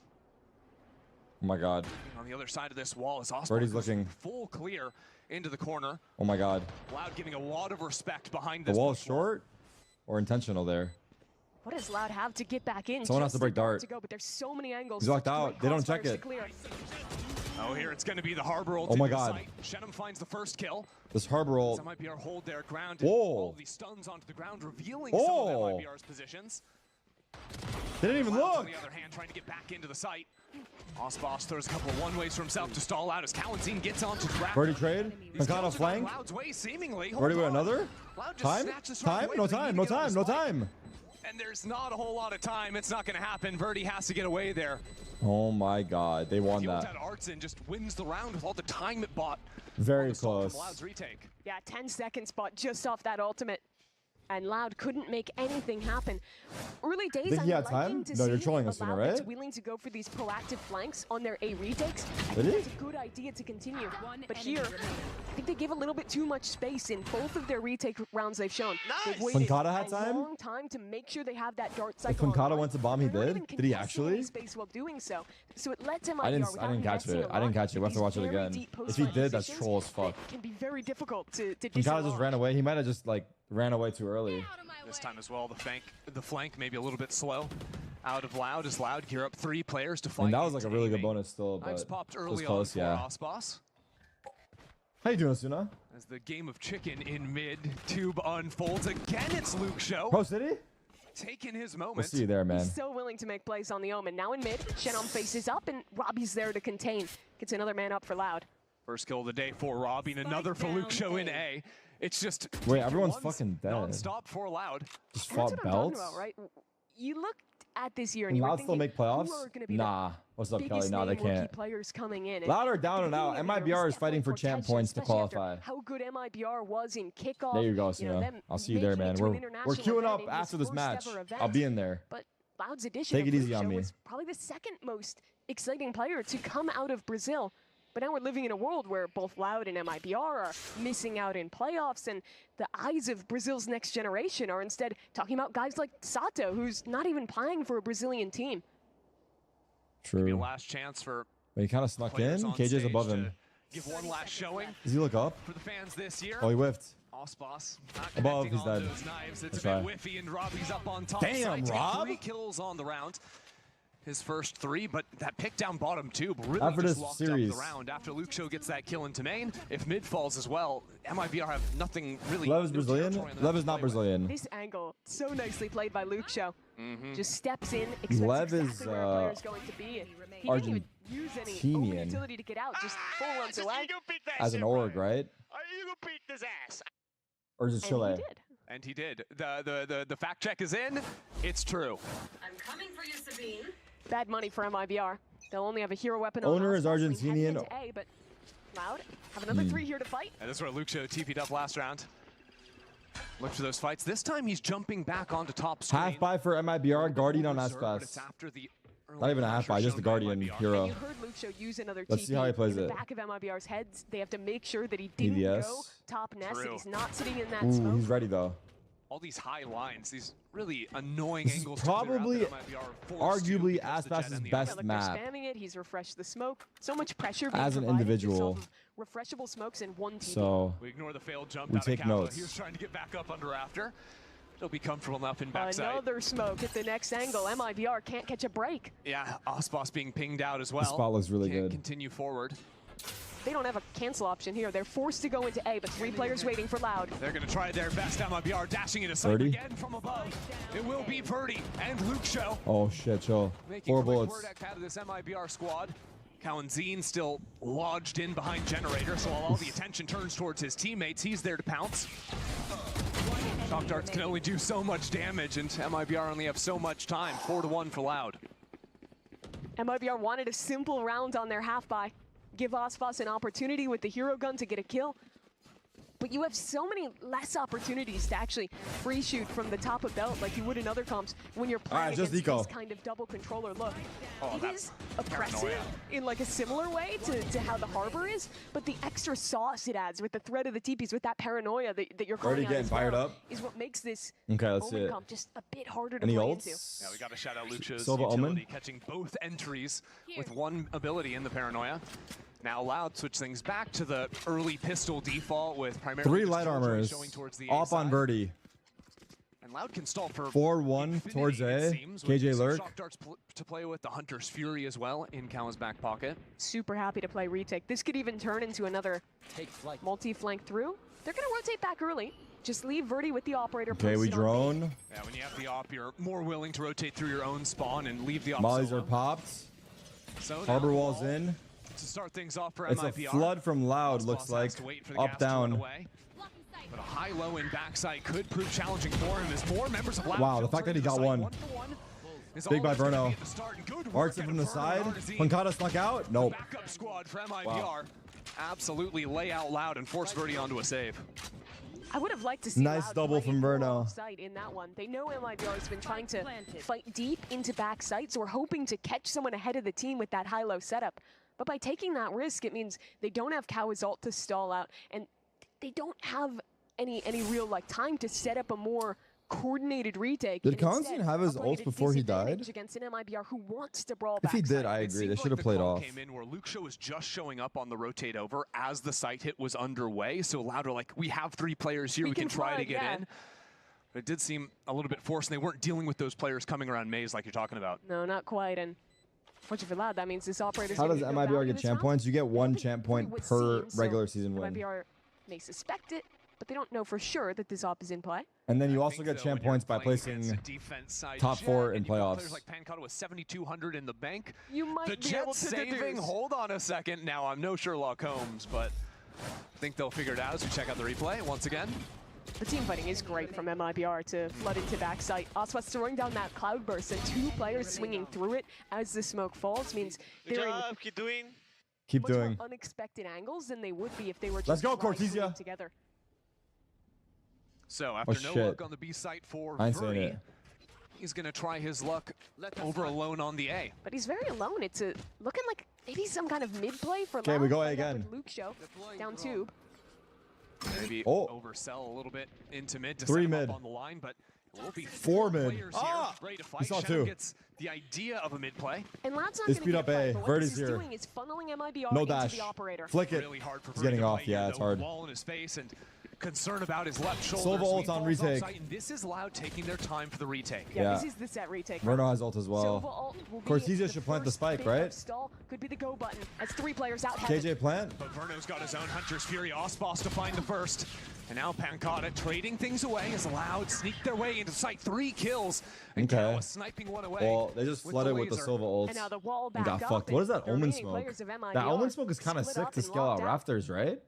Oh my god. On the other side of this wall is Aspas Verdi's looking. full clear into the corner. Oh my god. Loud giving a lot of respect behind The this. wall's push wall. short or intentional there? What does Loud have to get back in? Someone has to Just break a dart dart. to go, but there's so many angles. He's locked such out. great They don't check crossfires to it. clear. Oh, here it's going to be the harbor ult. Oh my into god. sight. Shenum finds the first kill. This harbor ult. That might be our hold there, ground. Whoa. All of these stuns onto the ground, revealing some Oh. of MIBR's positions. They didn't even Loud, look. on the other hand, trying to get back into the site. Aspas throws a couple of one-ways for himself to stall out as Kalenzine gets onto the ground. Verdi trade. He's Pancada closing flank. on Loud's way, seemingly. Verdi with Hold on. another. Loud just Time? snatches from Time? away, No but they time. need No to get on time. the No spike. time. And there's not a whole lot of time. It's not going to happen. Verdi has to get away there. Oh my god. They won The ult that. out Artson just wins the round with all the time it bought. Very on the stall from close. Loud's retake. Yeah, 10-second spot just off that ultimate. And Loud couldn't make anything happen. Early days, Think I'm he had liking time? to No, you're see trolling a us, Suna, Loud that's right? willing to go for these proactive flanks on their A retakes. I Really? think that's a good idea to continue. But here, I think they gave a little bit too much space in both of their retake rounds they've shown. They've waited Pancada had a time? long time to make sure they have that dart If cycle. Pancada online. went to bomb, he They're not did? even Did he contesting any actually? space while doing so. So it lets him I didn't catch it. I didn't catch it. We'll have to watch it again. If he did, that's troll as fuck. Can be very difficult to Pancada dislodge. just ran away. He might have just like ran away too early. This time as well, the flank maybe a little bit slow. Out of Loud as Loud gear up 3 players to fight. And that was like a into really good aiming. bonus still, but Knives popped it was early close, on yeah. for Aspas. How you doing, Suna? As the game of chicken in mid tube unfolds again, it's Luke Show Pro City? taking his moment. We'll see you there, man. He's so willing to make plays on the Omen. Now in mid, Shenum faces up, and Robbie's there to contain. Gets another man up for Loud. First kill of the day for Robbie, and another for Luke Show in A. It's just Wait, take everyone's ones fucking dead. Non-stop for Loud. Just And that's fought what I'm talking belts? about, right? You looked at this year and Can you were Loud thinking, still make playoffs? who are going to be Nah. What's the up, Kelly? biggest Nah, they name rookie can't. players coming in? And Loud are at down the and out. beginning of the year, it MIBR was is fighting for definitely champ Cortesia, points to especially after qualify. How good MIBR was in kickoff. There you go, know, Suna. them I'll see you there, making it man. to an We're international queuing event up in after his this match. first-ever event. I'll be in there. But Loud's addition Take of it easy Luke on Show me. was probably the second most exciting player to come out of Brazil. But now we're living in a world where both Loud and MIBR are missing out in playoffs, and the eyes of Brazil's next generation are instead talking about guys like Sato, who's not even playing for a Brazilian team. Maybe a True. last chance for But he kind of snuck players in. on KJ's stage above to him. give one last showing Does he look up? for the fans this year. Oh, he whiffed. Aspas not Above, connecting he's on dead. those knives. It's That's a bit right. whiffy, and Robbie's up on top. Damn, side to get Rob. 3 kills on the round. His first 3, but that pick down bottom tube really After just this locked series. up the round. After Luke Show gets that kill into main, if mid falls as well, MIBR have nothing really. Lev is no Brazilian? territory on the Lev map is to not play with. Brazilian. This angle, so nicely played by Luke Show. Mm-hmm. Just steps in, expects Lev exactly is, where a player's going to be. And he didn't even use any open Argentinian. utility to get out, just full runs away. As an org, right? You gonna beat this ass. Or is it And Chile? he did. And he did. The fact check is in. It's true. I'm coming for you, Sabine. Bad money for MIBR. They'll only have a hero weapon Owner on is Aspas, heading Argentinian. into A, but Loud have another 3 here to fight. And this is where Luke Show TP'd up last round. Look for those fights. This time he's jumping back onto top screen. Half buy for MIBR, Guardian on Reserve, but it's Aspas. after the Not even a half buy, just the Guardian And hero. you heard Luke Show use another Let's TP see how he plays in the it. back of MIBR's heads. They have to make sure that he didn't EDS. go top nest, that True. he's not sitting in that Ooh, smoke. he's ready though. All these high lines, these really annoying This is angles. to clear out probably that MIBR forced you arguably because the Aspas' Jet and the best Yeah, look, map. they're spamming it. He's refreshed the smoke. So much pressure being As an provided just individual. off of refreshable smokes in one TP. So We ignore the failed jump We out take of Kappa. notes. He was trying to get back up under after. He'll be comfortable enough in backside. Another smoke at the next angle. MIBR can't catch a break. Yeah, Osboss being pinged out as well. The spot looks really Can't good. continue forward. They don't have a cancel option here. They're forced to go into A, but 3 players waiting for Loud. They're going to try their best. MIBR dashing into sight Birdie? again from above. It will be Birdie and Luke Show. Oh shit, chill. Making 4 quick bullets. word out of this MIBR squad. Kalanzine still lodged in behind Generator, so while all the attention turns towards his teammates, he's there to pounce. Shock darts can only do so much damage, and MIBR only have so much time. 4-1 for Loud. MIBR wanted a simple round on their half-buy. Give Osfoss an opportunity with the hero gun to get a kill. But you have so many less opportunities to actually free shoot from the top of belt like you would in other comps when you're playing just against eco. this kind of double controller look. Oh, It that's is oppressive paranoia. in like a similar way to how the Harbor is, but the extra sauce it adds with the threat of the TPs, with that paranoia that you're calling Already out getting as fired well, up. is what makes this Okay, let's see Omen it. comp just a bit harder to Any play into. ults? Yeah, we got to shout out Lucho's Silva utility, Omen? catching both entries with 1 ability in the Paranoia. Now Loud switch things back to the early pistol default with primarily 3 just light Killjoy armors. showing towards the Off A on side. Birdie. And Loud can stall for 4-1 infinity, towards it A. seems, with KJ some Lurk. Shock darts to play with, the Hunter's Fury as well in Kalen's back pocket. Super happy to play retake. This could even turn into another multi-flank through. They're going to rotate back early. Just leave Verdi with the operator. Okay, we posted on drone. Yeah, when you have the op, you're more willing to rotate through your own spawn and leave the op Mollies solo. are popped. So now Harbor wall's Wall in. to start things off for It's a MIBR. flood from Loud, Osboss looks has like. to wait for the Up, gas to run down. away. But a high-low in backside could prove challenging for him as more members of Loud Wow, the filter fact that he into got sight. one. 1-for-1 is Big all by that's gonna Verno. be at the start, and good work Marks it out from of the Verno side. and Artazine. Pancada snuck out. Nope. Backup squad for MIBR. Wow. Absolutely lay out Loud and force Verdi onto a save. I would have liked to see Nice Loud double play from full Verno. offside in that one. They know MIBR has been trying to fight deep into backside, so we're hoping to catch someone ahead of the team with that high-low setup. But by taking that risk, it means they don't have Cow's ult to stall out, and they don't have any real like time to set up a more coordinated retake. Did and Constantine instead have his are playing ult at a before he disadvantage died? Against an MIBR who wants to brawl If he did, backside. I It agree. seemed They like should have the played call off. Came in where Luke Show was just showing up on the rotate over as the site hit was underway. So Loud were like, we have 3 players here. We can try to flood, get yeah. in. But it did seem a little bit forced, and they weren't dealing with those players coming around maze like you're talking about. No, not quite. And fortunately for Loud, that means this operator's How gonna does get no MIBR value get this champ round. points? You get I 1 think champ it point would per seem, so regular season win. MIBR may suspect it, but they don't know for sure that this op is in play. And then you I also think get so, champ when you're points by playing against placing a defense side top Jet, 4 in and you've got playoffs. Players like Pancada with 7,200 in the bank. You might The be able Jets to saving. deduce. Hold on a second. Now, I'm no Sherlock Holmes, but I think they'll figure it out as we check out the replay once again. The team fighting is great from MIBR to flood into backside. Oswald's throwing down that cloud burst, and 2 players swinging through it as the smoke falls means Good they're in job, keep doing. Keep much more doing. unexpected angles than they would be if they were just Let's go, flying through Cortesia. it together. So after no shit. luck on the B site for I ain't saying Verdi, it. he's going to try his luck over alone on the A. But he's very alone. It's looking like maybe some kind of mid-play for Okay, Loud. we go A Find out again. with Luke Show down tube. Maybe Oh. oversell a little bit into mid to 3 set him mid. up on the line, but it will be 4 mid. players here ready to fight. saw Shadow 2. gets the idea of a mid play. And Loud's not They going to speed get up a fight, A. but what Verdi's this is here. doing is funneling MIBR No into dash. the operator. Flick it. Really hard for He's Verdi getting to off. play Yeah, here, it's though. hard. Wall in his face and concern about his left shoulder. Silva so he ult on falls retake. offside, and this is Loud taking their time for the retake. Yeah, Yeah. this is the set retake. Verno has ult as Silva well. ult will be Cortesia the should plant the first spike, big right? Stall could be the go button as 3 players out heaven. KJ plant. But Verno's got his own Hunter's Fury. Osboss to find the first. And now Pancada trading things away as Loud sneak their way into sight. 3 kills. And Okay. Kawa sniping one away. Well, they just with flooded with the laser. Silva ult. And now the wall And back got up, fucked. and What is that the omen remaining smoke? players of MIBR That omen smoke is kind of split sick up to and scale locked out down. rafters, right?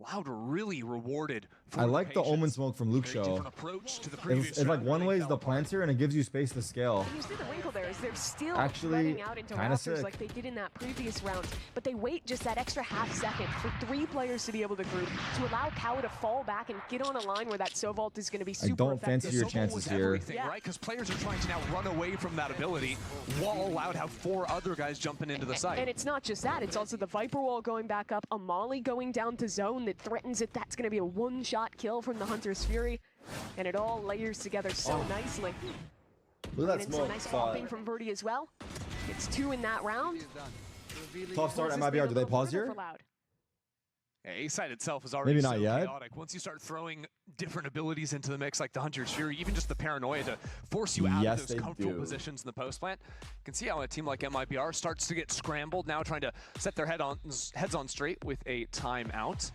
Loud really rewarded for I their like the omen patience. smoke from Luke Very Show. different approach to the previous It's like round, one they way is fell the apart. planter and it gives you space to scale. And you see the wrinkle there is they're still Actually, running out into kinda rafters sick. like they did in that previous round, but they wait just that extra half second for 3 players to be able to group to allow Cow to fall back and get on a line where that Sovalt is going to be super don't effective. fancy your Sobel chances was here. everything, Yeah. right? Because players are trying to now run away from that ability while Loud have 4 other guys jumping into the site. And it's not just that, it's also the Viper Wall going back up, a Molly going down to zone that threatens it. That's going to be a one-shot kill from the Hunter's Fury, and it all layers together so nicely. Look And at that it's a smoke nice spot. popping from Verdi as well. It's 2 in that round. Tough start, This has MIBR. been a Do they little pause harder here? for Loud. Yeah, A-side itself is already Maybe not so yet. chaotic. Once you start throwing different abilities into the mix, like the Hunter's Fury, even just the Paranoia to force you out of those comfortable positions in the post plant. You can see how a team like MIBR starts to get scrambled, now trying to set their heads on straight with a timeout.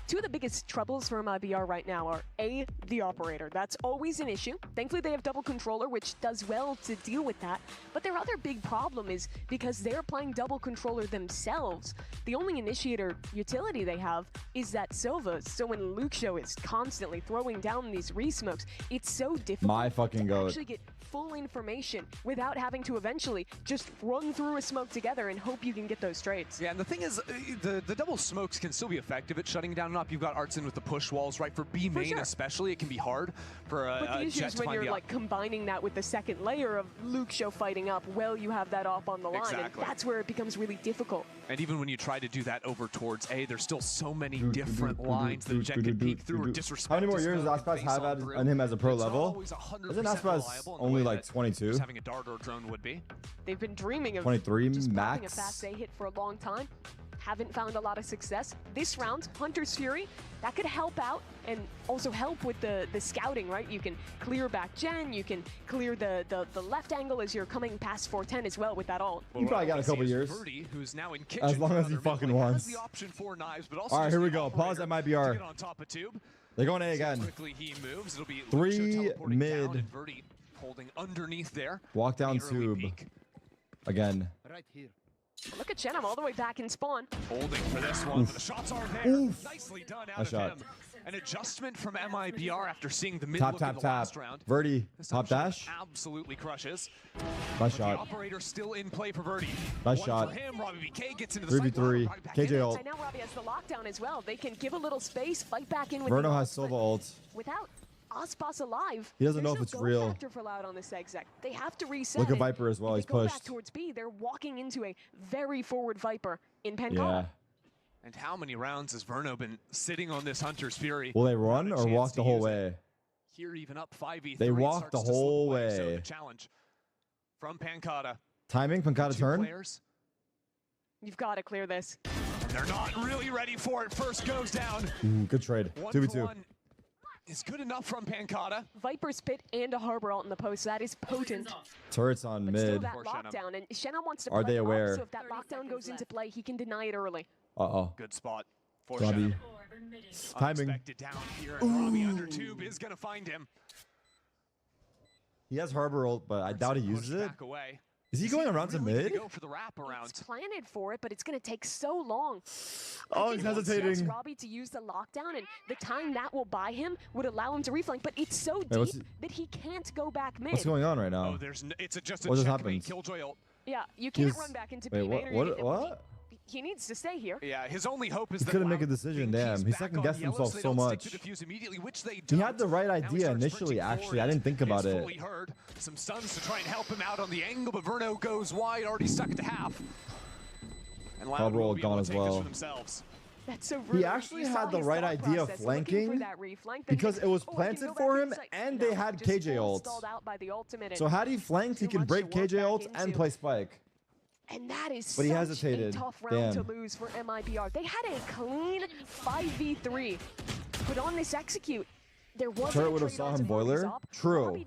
Two of the biggest troubles for MIBR right now are A, the operator. That's always an issue. Thankfully, they have double controller, which does well to deal with that. But their other big problem is because they're playing double controller themselves, the only initiator utility they have is that Silva. So when Luxio is constantly throwing down these re-smokes, it's so difficult to actually get full information without having to eventually just run through a smoke together and hope you can get those trades. Yeah, and the thing is, the double smokes can still be effective at shutting down and up. You've got Artson with the push walls, right? For B main especially, it can be hard for a But the issue is when you're like combining that with the second layer of Luxio fighting up while you have that off on the line, and that's where it becomes really difficult. And even when you try to do that over towards A, there's still so many different lines that Jet could peek through or disrespect. How many more years does Aspas have on him as a pro level? Isn't Aspas only like 22? Having a dart or drone would be. They've been dreaming of 23 just max. A fast A hit for a long time. Haven't found a lot of success. This round, Hunter's Fury, that could help out and also help with the scouting, right? You can clear back Gen, you can clear the left angle as you're coming past 410 as well with that ult. You probably got a couple years. Birdie, who's now in as long as he fucking wants. The option for knives, but also all right, here we go. Pause at MIBR. On top of tube. They're going A again. Quickly he moves. It'll be 3 mid. Holding underneath there. Walk down tube. Again. Right here. Look at Chenem all the way back in spawn. Holding for this one, but the shots are there. Nicely done out of him. An adjustment from MIBR after seeing the mid look in the last round. Verdi, top dash. Absolutely crushes. Nice shot. The operator still in play for Verdi. Nice shot. For him, Robbie BK gets into the 3v3. KJ ult. And now Robbie has the lockdown as well. They can give a little space, fight back in with Verno has Silva ult. Without Aspas alive, he doesn't know if it's real. For Loud on this exec. They have to reset. Look at Viper as well. He's pushed. Back towards B. They're walking into a very forward Viper in Pancala. Yeah. And how many rounds has Verno been sitting on this Hunter's Fury? Will they run or walk the whole way? Here even up 5v3. They walk the whole way. So the challenge from Pancada. Timing, Pancada turn. You've got to clear this. And they're not really ready for it. First goes down. Good trade. 2v2. Is good enough from Pancada. Viper's Pit and a Harbor ult in the post. That is potent. Turrets on but mid. Still that lockdown, and Shenna wants to. Are they aware? So if that lockdown goes into play, he can deny it early. Good spot for Robbie. Timing. Down here, and Robbie under tube is gonna find him. He has Harbor ult, but I doubt he uses it. Is he going around to mid? Go for the wraparound. It's planted for it, but it's going to take so long. Oh, he's hesitating. Robbie to use the lockdown, and the time that will buy him would allow him to reflank, but it's so deep that he can't go back mid. What's going on right now? Oh, it's just a what just checkmate. happened? Killjoy ult. Yeah, you can't run back into B. What? He needs to stay here. Yeah, his only hope is he couldn't make a decision. Damn, he second guessed himself so much. He had the right idea initially. Actually, I didn't think about it. Some stuns to try and help him out on the angle, but Verno goes wide, already stuck at the half. And Loud will be able to take this for themselves. That's so he actually had the right idea of flanking because it was planted for him and they had KJ ult. So had he flanked, he can break KJ ult and play Spike. And that is but he hesitated. A tough round to lose for MIBR. They had a clean 5v3, but on this execute, there was Turret would have saw him boiler. True.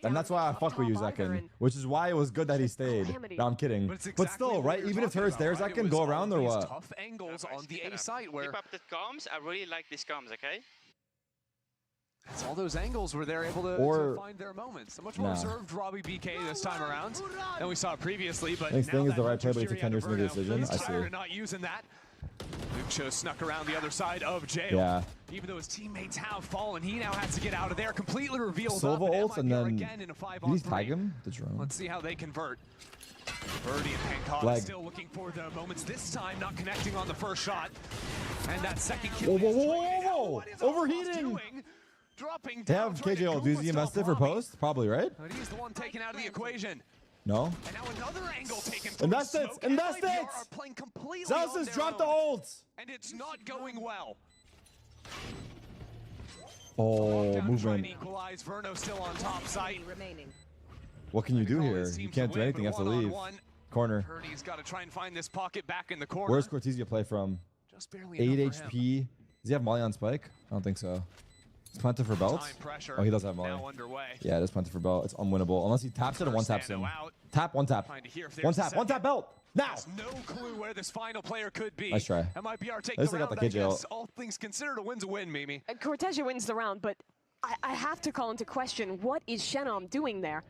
And that's why I fuck with you, Zekin. Which is why it was good that he stayed. No, I'm kidding. But still, right? Even if Turret's there, Zekin, go around or what? Tough angles on the A site where keep up the comms. I really like these comms, okay? It's all those angles where they're able to find their moments. So much more reserved Robbie BK this time around than we saw previously. But Next thing is the right play, but it took 10 years to make a decision. I see. Not using that. Luxio snuck around the other side of jail. Yeah. Even though his teammates have fallen, he now has to get out of there. Completely revealed. Silva ult and then did he tag him? The drone. Let's see how they convert. Birdie and Pancada still looking for the moments. This time not connecting on the first shot. And that second kill. Whoa. Overheating. Dropping they have KJ ult. Do you messed it for post? Probably, right? But he's the one taken out of the equation. No. And now another angle taken. Invest it! Invest it! Zeus dropped the ult! And it's not going well. Oh, movement. Equalize. Verno still on top site. What can you do here? You can't do anything. You have to leave. Corner. Purdy's got to try and find this pocket back in the corner. Where's Cortezia play from? Just barely 8 HP. Does he have Molly on Spike? I don't think so. It's planted for belt. Oh, he does have molly. Yeah, it is planted for belt. It's unwinnable unless he taps it and one taps in. Tap, one tap. One tap belt. Now. No clue where this final player could be. Nice try. MIBR take At least the I got round, the KJ I out. guess. All things considered, a win's a win, Mimi. Cortesia wins the round, but I have to call into question, what is Shenom doing there?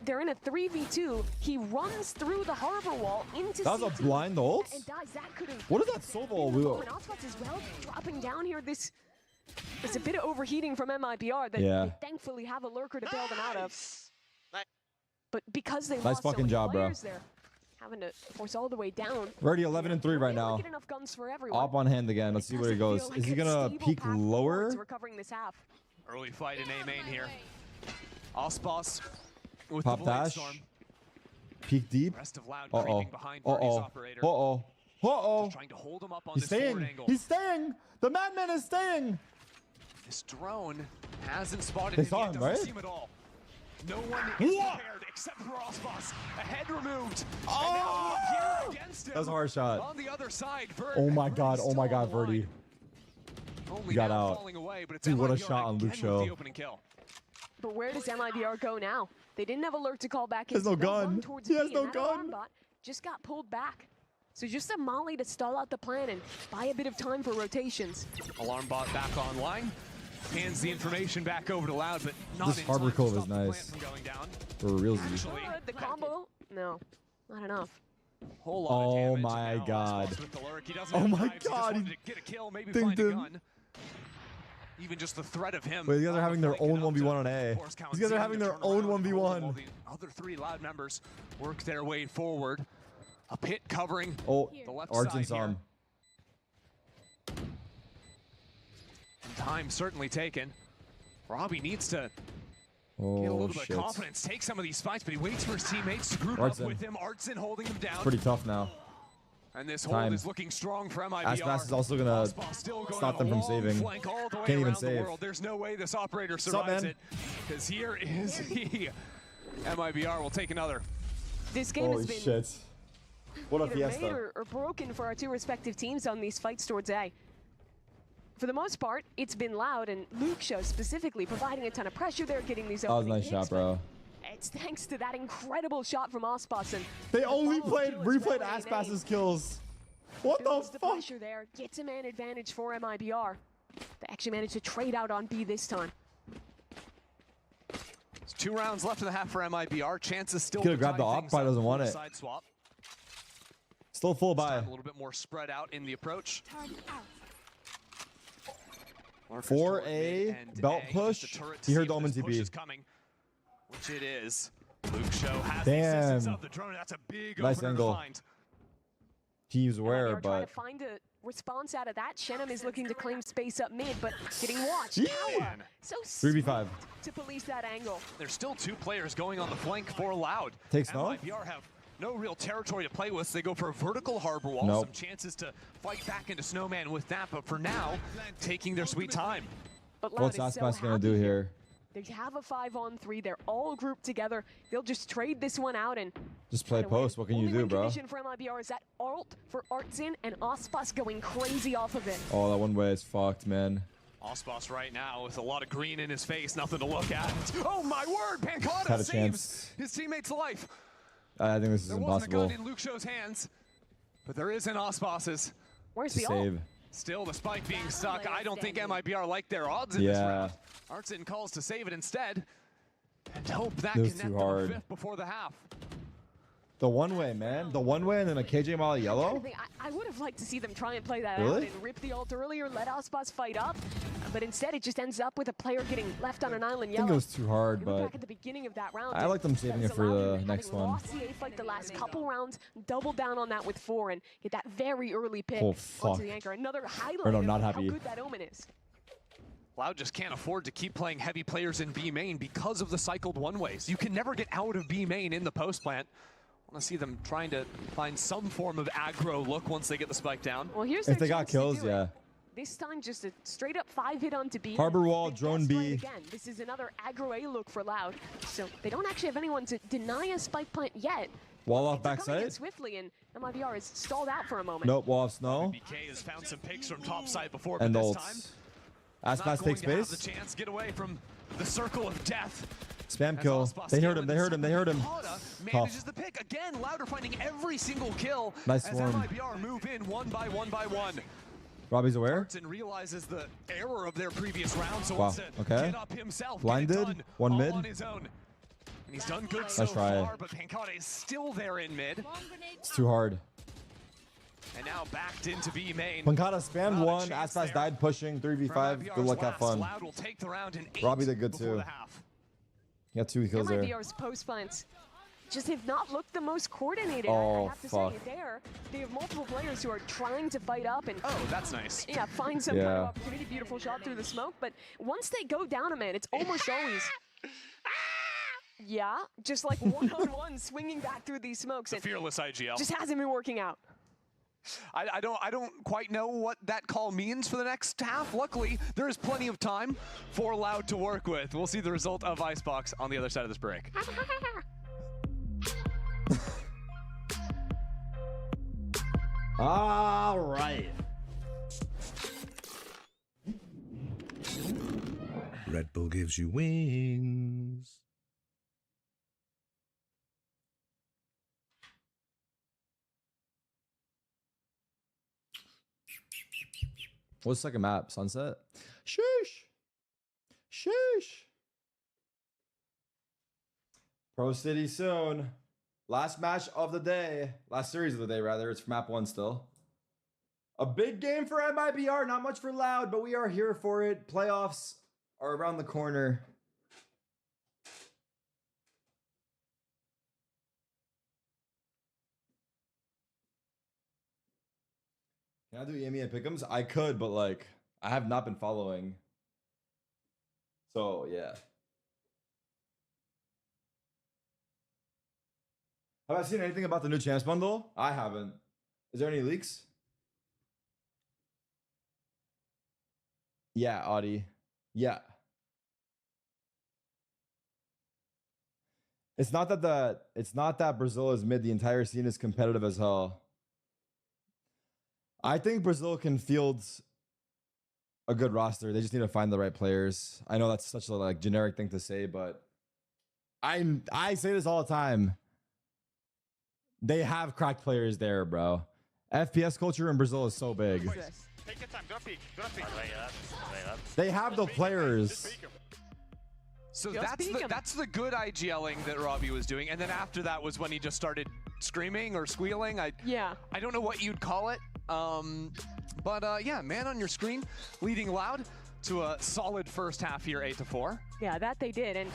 They're in a 3v2. He runs through the harbor wall into That was CT a blind ult? and dies. That could have. What is that solo? Hotspots as well, dropping down here. This is a bit of overheating from MIBR that Yeah. they thankfully have a lurker to bail them out of. Nice. But because they Nice lost so fucking many job, bro. players, they're having to force all the way down. We're already 11-3 right They don't now. get enough guns for everyone. Op on hand again. Let's see where he Doesn't goes. feel like Is he a gonna stable peek path forward lower? to recovering this half. Early fight in A main here. Ospas with Pop the Blade dash. Storm. Peek deep. Rest of Loud Uh-oh. creeping behind Birdie's Uh-oh. operator. Uh-oh. Uh-oh. Just trying to hold him up on He's this forward staying. angle. He's staying. The madman is staying. This drone hasn't spotted They him saw yet. him, Doesn't right? see him at all. No one is What? prepared except for Ospas. A head removed. Oh! And now look here against him. That was a hard shot. On the other side, Bird. Oh my Birdie's god. Oh my still god, on the line. Birdie. Only got now out. falling away, but it's Dude, what a MIBR shot on again Luke with Show. the opening kill. But where does MIBR go now? They didn't have alert to call back. He has no They'll run gun. towards He has B, no and that gun. alarm bot just got pulled back. So just a molly to stall out the plan and buy a bit of time for rotations. Alarm bot back online. Hands the information back over to Loud, but not This in Harbor time to Cove stop is the plant nice. from going down. For realsy. Actually, The combo? No, not enough. whole lot of Oh damage, my and now god. Ospas with the lurk. He doesn't Oh have my knives, he just god, wanted he to get a kill, maybe dinged find a him. gun. Even just the threat of him. Wait, these guys are on having the their flank own enough to 1v1 on A. force Count These guys are Zim having to their turn own around and hold 1v1. while the other three Loud members work their way forward. A pit covering Oh, the left Arts side and here. Sam. And time certainly taken. Robbie needs to get a Oh, little bit shit. of confidence, take some of these fights, but he waits for his teammates to group Artson. up with him. Artson holding him down. Pretty tough now. And this Time. hold is looking strong for MIBR. Aspas is also gonna Ospas still going stop on them a from long saving. flank all the way Can't even around the save. world. There's no way this operator up, survives man? it. Because here is he. MIBR will take another. This game Holy has been shit. What a either made fiesta. or broken for our two respective teams on these fights towards A. For the most part, it's been Loud and Luke Show specifically providing a ton of pressure there, getting these That was a opening nice picks, shot, bro. but it's thanks to that incredible shot from Ospas. And They the only follow-up kill is replayed well Aspas's made. kills. What Builds the the fuck? pressure there, gets a man advantage for MIBR. They actually managed to trade out on B this time. There's 2 rounds left in the half for MIBR. Chances still Could've to grabbed tie the op, things but up doesn't for want the it. Side swap. Still full This buy. time a little bit more spread out in the approach. Lurkers 4A, toward mid and belt A, push. just a turret to He see heard if the Omen this push TP. is coming, which it is. Luke Show has Damn. the assistance of the drone. That's a big Nice opener angle. to find. He's MIBR aware, trying but to find a response out of that. Shenom is looking to claim space up mid, but getting watched. Yeah. Kawa, so 3v5. swift to police that angle. There's still 2 players going on the flank for Loud. Takes no? MIBR have no real territory to play with, so they go for a vertical harbor wall. Nope. Some chances to fight back into Snowman with that, but for now, taking their sweet time. But Loud what's is so Aspas gonna do happy here? They have a 5-on-3. They're all grouped together. They'll just trade this one out and Just play try to win. post. What can you Only do, win bro? condition for MIBR is that ult for Artson and Ospas going crazy off of it. Oh, that one way is fucked, man. Ospas right now with a lot of green in his face, nothing to look at. Oh my word, Pancata Had a saves chance. his teammate's life. I think this is There wasn't a impossible gun in Luke Show's hands, but there is in Ospas's. Where's to the ult? save. Still, the spike being stuck. I don't think MIBR like their odds in this Yeah. round. Artson calls to save it instead, and hope that It was can too net them a hard. 5th before the half. The one way, man. The one way and then a KJ Molly yellow. I would have liked to see them try and play that out Really? and rip the ult earlier, let Ospas fight up, but instead it just ends up with a player getting left on an island I yellow. think it was too hard, You look but back at the beginning of that round. I and like them saving that it for was the allowed next having one. lost the A fight the last couple rounds, double down on that with 4 and get that very early pick Oh, onto fuck. the anchor. Another highlight Or no, of not how happy. good that Omen is. Loud just can't afford to keep playing heavy players in B main because of the cycled one-ways. You can never get out of B main in the post plant. I want to see them trying to find some form of aggro look once they get the spike down. Well, here's If their they got chance to kills, do it. yeah. This time just a straight up 5-hit onto B. Harbor wall, They drone guessed right B. Again. This is another aggro A look for Loud. So they don't actually have anyone to deny a spike plant yet. Wall off They're coming in backside. swiftly, and MIBR is stalled out for a moment. Nope, wall off snow. BK has found some picks from topside before, And but this time ults. Aspas takes space. The chance to get away from the circle of death. Spam kill. They heard him. They heard him. They heard him. Manages the pick again. Louder finding every single kill. Nice as swarm. MIBR move in one by one. Robbie's aware. And realizes the error of their previous round, so Wow. wants to Okay. get up himself. Blinded. Get it done One all mid. on his own. And he's done good so Nice try. far, but Pankade is still there in mid. It's too hard. And now backed into B main. Pankada spammed Not a one. chance Aspas there died pushing. 3v5. From Good luck. Have last. fun. Loud will take the round in 8 Robbie did good before too. the half. He got 2 kills there. MIBR's post finds just have not looked the most coordinated. Oh, I have to fuck. say, there they have multiple players who are trying to fight up and Oh, that's nice. yeah, find some kind Yeah. of opportunity. Beautiful shot through the smoke, but once they go down a man, it's almost always. Yeah, just like one-on-one swinging back through these smokes, The and fearless IGL. just hasn't been working out. I don't quite know what that call means for the next half. Luckily, there is plenty of time for Loud to work with. We'll see the result of Icebox on the other side of this break. All right. Red Bull gives you wings. What's the second map? Sunset? Sheesh. Sheesh. Pro City soon. Last match of the day. Last series of the day, rather. It's for map 1 still. A big game for MIBR. Not much for Loud, but we are here for it. Playoffs are around the corner. Can I do EME and Pick'ems? I could, but like, I have not been following. So, yeah. Have I seen anything about the new Champs bundle? I haven't. Is there any leaks? Yeah, Audie. Yeah. It's not that Brazil is mid. The entire scene is competitive as hell. I think Brazil can field a good roster. They just need to find the right players. I know that's such a like generic thing to say, but I say this all the time. They have cracked players there, bro. FPS culture in Brazil is so big. Take your time. Don't peek. Don't peek. They have the players. So Just peek 'em. that's the good IGLing that Robbie was doing, and then after that was when he just started screaming or squealing. I don't know what you'd call it, but yeah, man on your screen, leading Loud to a solid first half here, 8-4. Yeah, that they did. And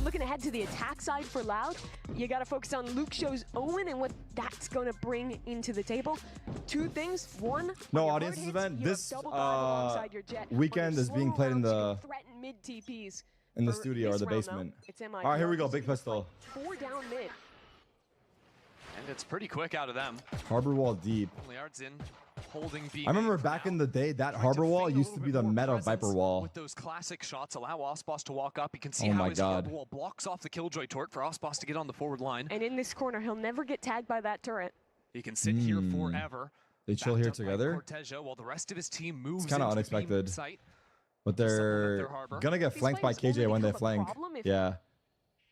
looking ahead to the attack side for Loud, you got to focus on Luke Show's Owen and what that's going to bring into the table. 2 things. One, No when your audiences heart hits, event. you have This double dive alongside your jet. weekend On your is being slow played in rounds, you the can threaten mid TPs. in the For studio or this the round, though, basement. it's MIBR. All right, here we go. This Big is just pistol. like 4 down mid. And it's pretty quick out of them. Harbor wall deep. Liard's in, holding B. I remember back in the day that harbor wall used to be the meta Viper wall. With those classic shots, allow Osbos to walk up. You can see Oh how my his God. harbor wall blocks off the Killjoy torque for Osbos to get on the forward line. And in this corner, he'll never get tagged by that turret. He can sit here forever. They chill backed here up by together, Cortejo, while the rest of his team moves kinda into the beam unexpected. site. but supplement they're their harbor. gonna get These flanked by flanks only KJ when they become a flank. problem if- Yeah.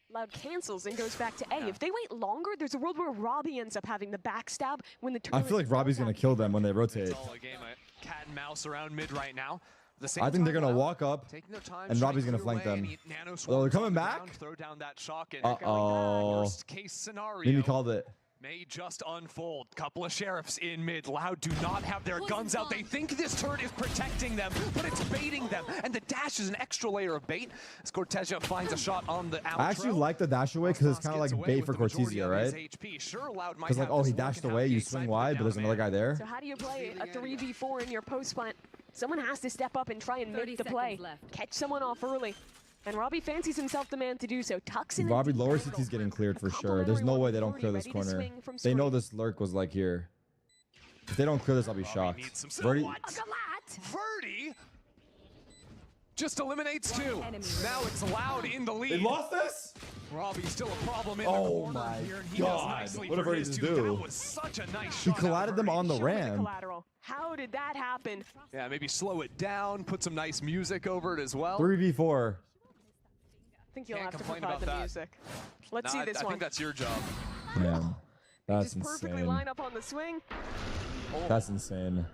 Loud cancels and goes back to A. If they wait longer, there's a world where Robbie ends up having the backstab when the I turret feel like Robbie's gonna kill them when they rotate. It's all a game of cat and mouse around mid right now. At the same I think they're time, gonna Loud walk up, taking their time, and trying Robbie's to gonna clear flank away them. any nano Oh, they're swarms coming on the back? ground, throw down that shock and Uh-oh. worst case scenario. Mimi called it. May just unfold. Couple of sheriffs in mid. Loud do not have their guns out. They think this turret is protecting them, but it's baiting them. And the dash is an extra layer of bait as Cortejo finds a shot on the outro. I actually like the dash away because it's kind of like bait for Cortezia, right? Because like, oh, he dashed away, you swing wide, but there's another guy there. So how do you play a 3v4 in your post plant? Someone has to step up and try and 30 make the play. seconds left. Catch someone off early. And Robbie fancies himself the man to do so. Tucks in Robbie into lower the city's getting cleared for A sure. There's no way they don't clear this 1v40 ready to corner. swing from They know screen. this lurk was like here. If they don't clear this, I'll be shocked. needs some Verdi, support. Verdi just eliminates 2. enemy Now it's Loud in the lead. lost this? Robbie's still a problem in Oh the corner my here, and he God. does nicely What did for Verdi his just 2. do? That was such a nice He shot. collided them on the Showing ramp. collateral. How did that happen? Yeah, maybe slow it down, put some nice music over it as well. 3v4. I think you'll Can't have to complain provide about the that. music. Let's Nah, see this I one. think that's your job. Man, that's Just perfectly insane. line up on the swing. That's insane.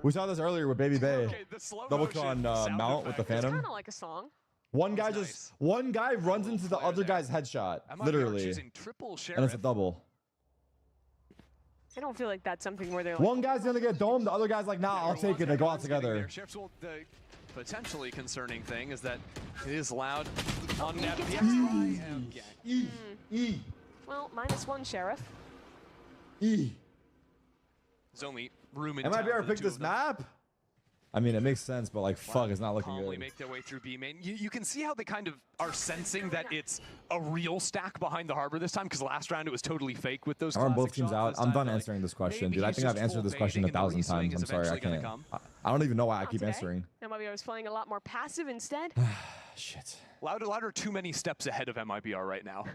We saw this earlier with Baby Bay. Okay, the slow Double kill motion on sound Mount with the effect. It's Phantom. kind of like a song. One guy That was just, one guy runs into the player other there. guy's headshot, MIBR literally, choosing triple and it's a sheriff. double. I don't feel like that's something where they're like, One guy's gonna get domed, the other guy's like, nah, I'll take it. They go out together. Sheriff's, well, the potentially concerning thing is that it is loud on he that gets E. well, -1 Sheriff. E. There's only room in Am I town ever for the pick two this of them. map? I mean, it makes sense, but like, fuck, it's not looking Calmly good. make their way through B main. You can see how they kind of are sensing that it's a real stack behind the harbor this time, because last round it was totally fake with those. I want both classic teams shots. out. This I'm time, done like, answering this question, maybe dude. I he's think I've just answered full this question baiting and the 1,000 reswing times. is I'm sorry, I eventually gonna can't. come. I don't even know why I Not keep today. answering. MIBR was playing a lot more passive instead. Shit. Louder, too many steps ahead of MIBR right now.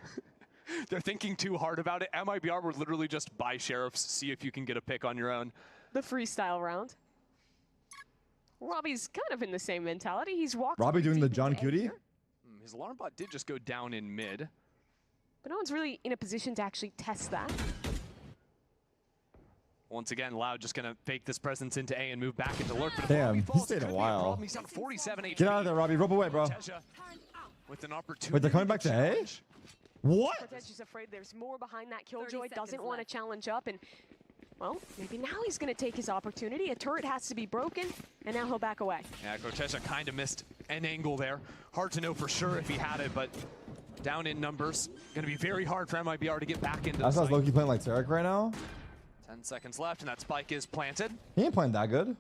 They're thinking too hard about it. MIBR would literally just buy sheriffs, see if you can get a pick on your own. The freestyle round. Robbie's kind of in the same mentality. He's walked. Robbie doing the deep John into A Cutie? here, His alarm bot did just go down in mid. but no one's really in a position to actually test that. Once again, Loud just gonna fake this presence into A and move back into lurk. But if Damn, Robbie he falls, stayed it a could be while. problem. He's down 47 HP. Get out of there, Robbie. Rope away, bro. Tesha with an opportunity. Wait, they're coming back to A? challenge. What? Cortez just afraid there's more behind that 30 Killjoy. Doesn't seconds want to left. challenge up, and well, maybe now he's going to take his opportunity. A turret has to be broken, and now he'll back away. Yeah, Corteza kind of missed an angle there. Hard to know for sure if he had it, but down in numbers. Going to be very hard for MIBR to get back into the That's why site. Loki playing like Tarek right now. 10 seconds left, and that spike is planted. He ain't playing that good.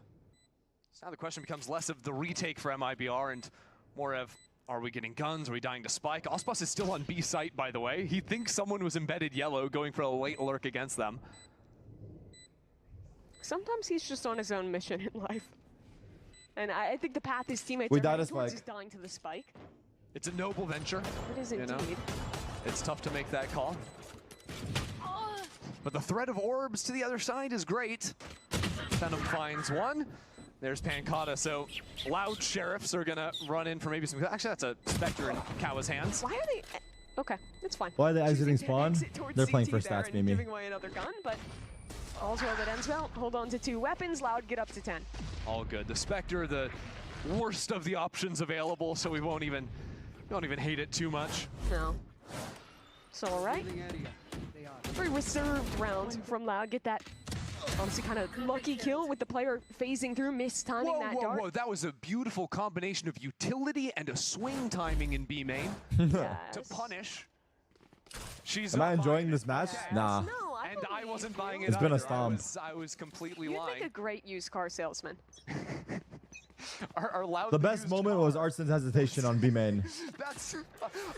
So now the question becomes less of the retake for MIBR and more of, are we getting guns? Are we dying to spike? Ospas is still on B site, by the way. He thinks someone was embedded yellow going for a late lurk against them. Sometimes he's just on his own mission in life. And I think the path his teammates We are died heading to towards spike. is dying to the spike. It's a noble venture. It is You know? indeed. It's tough to make that call. But the threat of orbs to the other side is great. Venom finds one. There's Pancata, so Loud Sheriffs are gonna run in for maybe some, actually that's a Spectre in Kawa's hands. Why are they? Okay, it's fine. Why are they exiting Choosing to spawn? exit towards They're playing CT for there stats, and Mimi. Giving away another gun, but all's well that ends well. Hold on to 2 weapons. Loud, get up to 10. All good. The Spectre, the worst of the options available, so we won't even hate it too much. No. It's all right. Very reserved round from Loud. Get that honestly kind of lucky kill with the player phasing through, mistiming that dart. Whoa. That was a beautiful combination of utility and a swing timing in B main to Yes. punish. She's Am I not enjoying buying this it. match? Yes. Nah. No, I And I wasn't believe buying you. it It's been a either. stomp. I was completely You'd lying. make a great used car salesman. Are Loud The best used moment car? was Arsen's hesitation on B main. That's.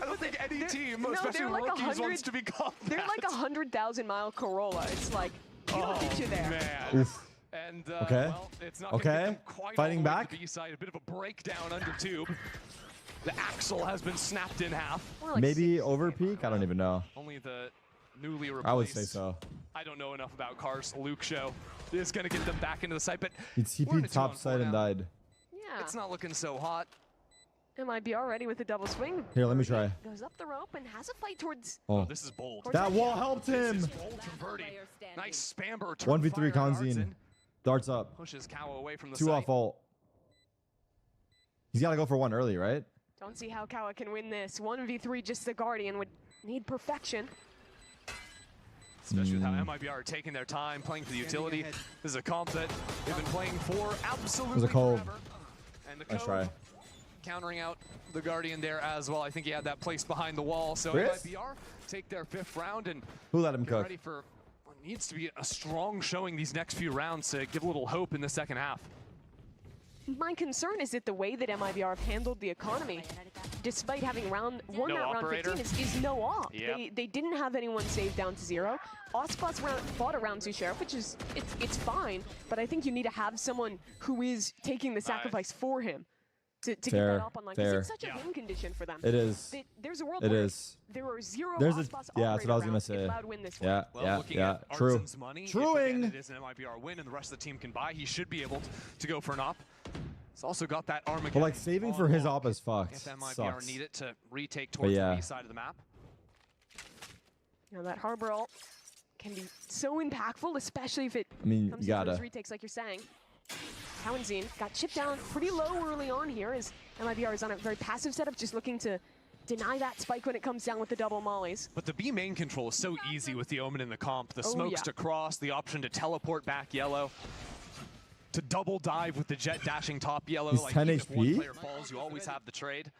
I don't think any team, no, especially they're like rookies, 100 wants to become They're that. like 100,000-mile Corolla. It's like, you don't get you there. Man. Oof. And Okay. well, it's not Okay. gonna get them quite Fighting all the way back. to the B side. A bit of a breakdown under tube. The axle has been snapped in half. More like Maybe 6. over peak? I don't even know. Only the newly replaced. I would say so. I don't know enough about cars. Luke show is gonna get them back into the site, but He we're in a TP'd top 2-on-4 side and now. died. Yeah. It's not looking so hot. MIBR ready with the double swing. Here, let me try. Goes up the rope and has a fight towards. Oh, This is bold. that wall helped This him. is bold from Birdie. Player standing. Nice spamber. 1v3 Darts Kanzine. in, Darts up. pushes Kawa away from the 2 site. off ult. He's got to go for 1 early, right? Don't see how Kawa can win this. 1v3, just the Guardian would need perfection. Especially with how MIBR are taking their time, playing for the utility. This is a comp that they've been playing for absolutely Cove. forever. And the Nice Cove try. countering out the Guardian there as well. I think he had that place behind the wall. So Chris? MIBR take their 5th round and Who let him get cook? ready for what needs to be a strong showing these next few rounds to give a little hope in the second half. My concern is that the way that MIBR have handled the economy, despite having won No that round operator? 15, is no op. Yep. They didn't have anyone saved down to 0. Ospas fought a round 2 sheriff, which is it's fine, but I think you need to have someone who is taking the sacrifice for him. to get Fair, that up online. 'Cause fair. it's such a win condition for them. It is. There's a world It where is. there are zero There's a, Ospas yeah, that's what I was operator gonna rounds say. if Loud win this one. Yeah, Well, yeah, looking yeah. at True. Artzen's money, if Truing. again it is an MIBR win and the rest of the team can buy, he should be able to go for an op. He's also got that Armageddon. But like saving for his op is fucked. If MIBR Sucks. need it to retake towards yeah. the B side of the map. Now that Harbor ult can be so impactful, especially if it I mean, comes you in for gotta. those retakes, like you're saying. Townsend got chipped down pretty low early on here as MIBR is on a very passive setup, just looking to deny that spike when it comes down with the double mollies. But the B main control is so easy with the Omen in the comp. The Oh, smokes yeah. to cross, the option to teleport back yellow, to double dive with the jet dashing top yellow. He's like 10 even if one HP? player falls, you always have the trade.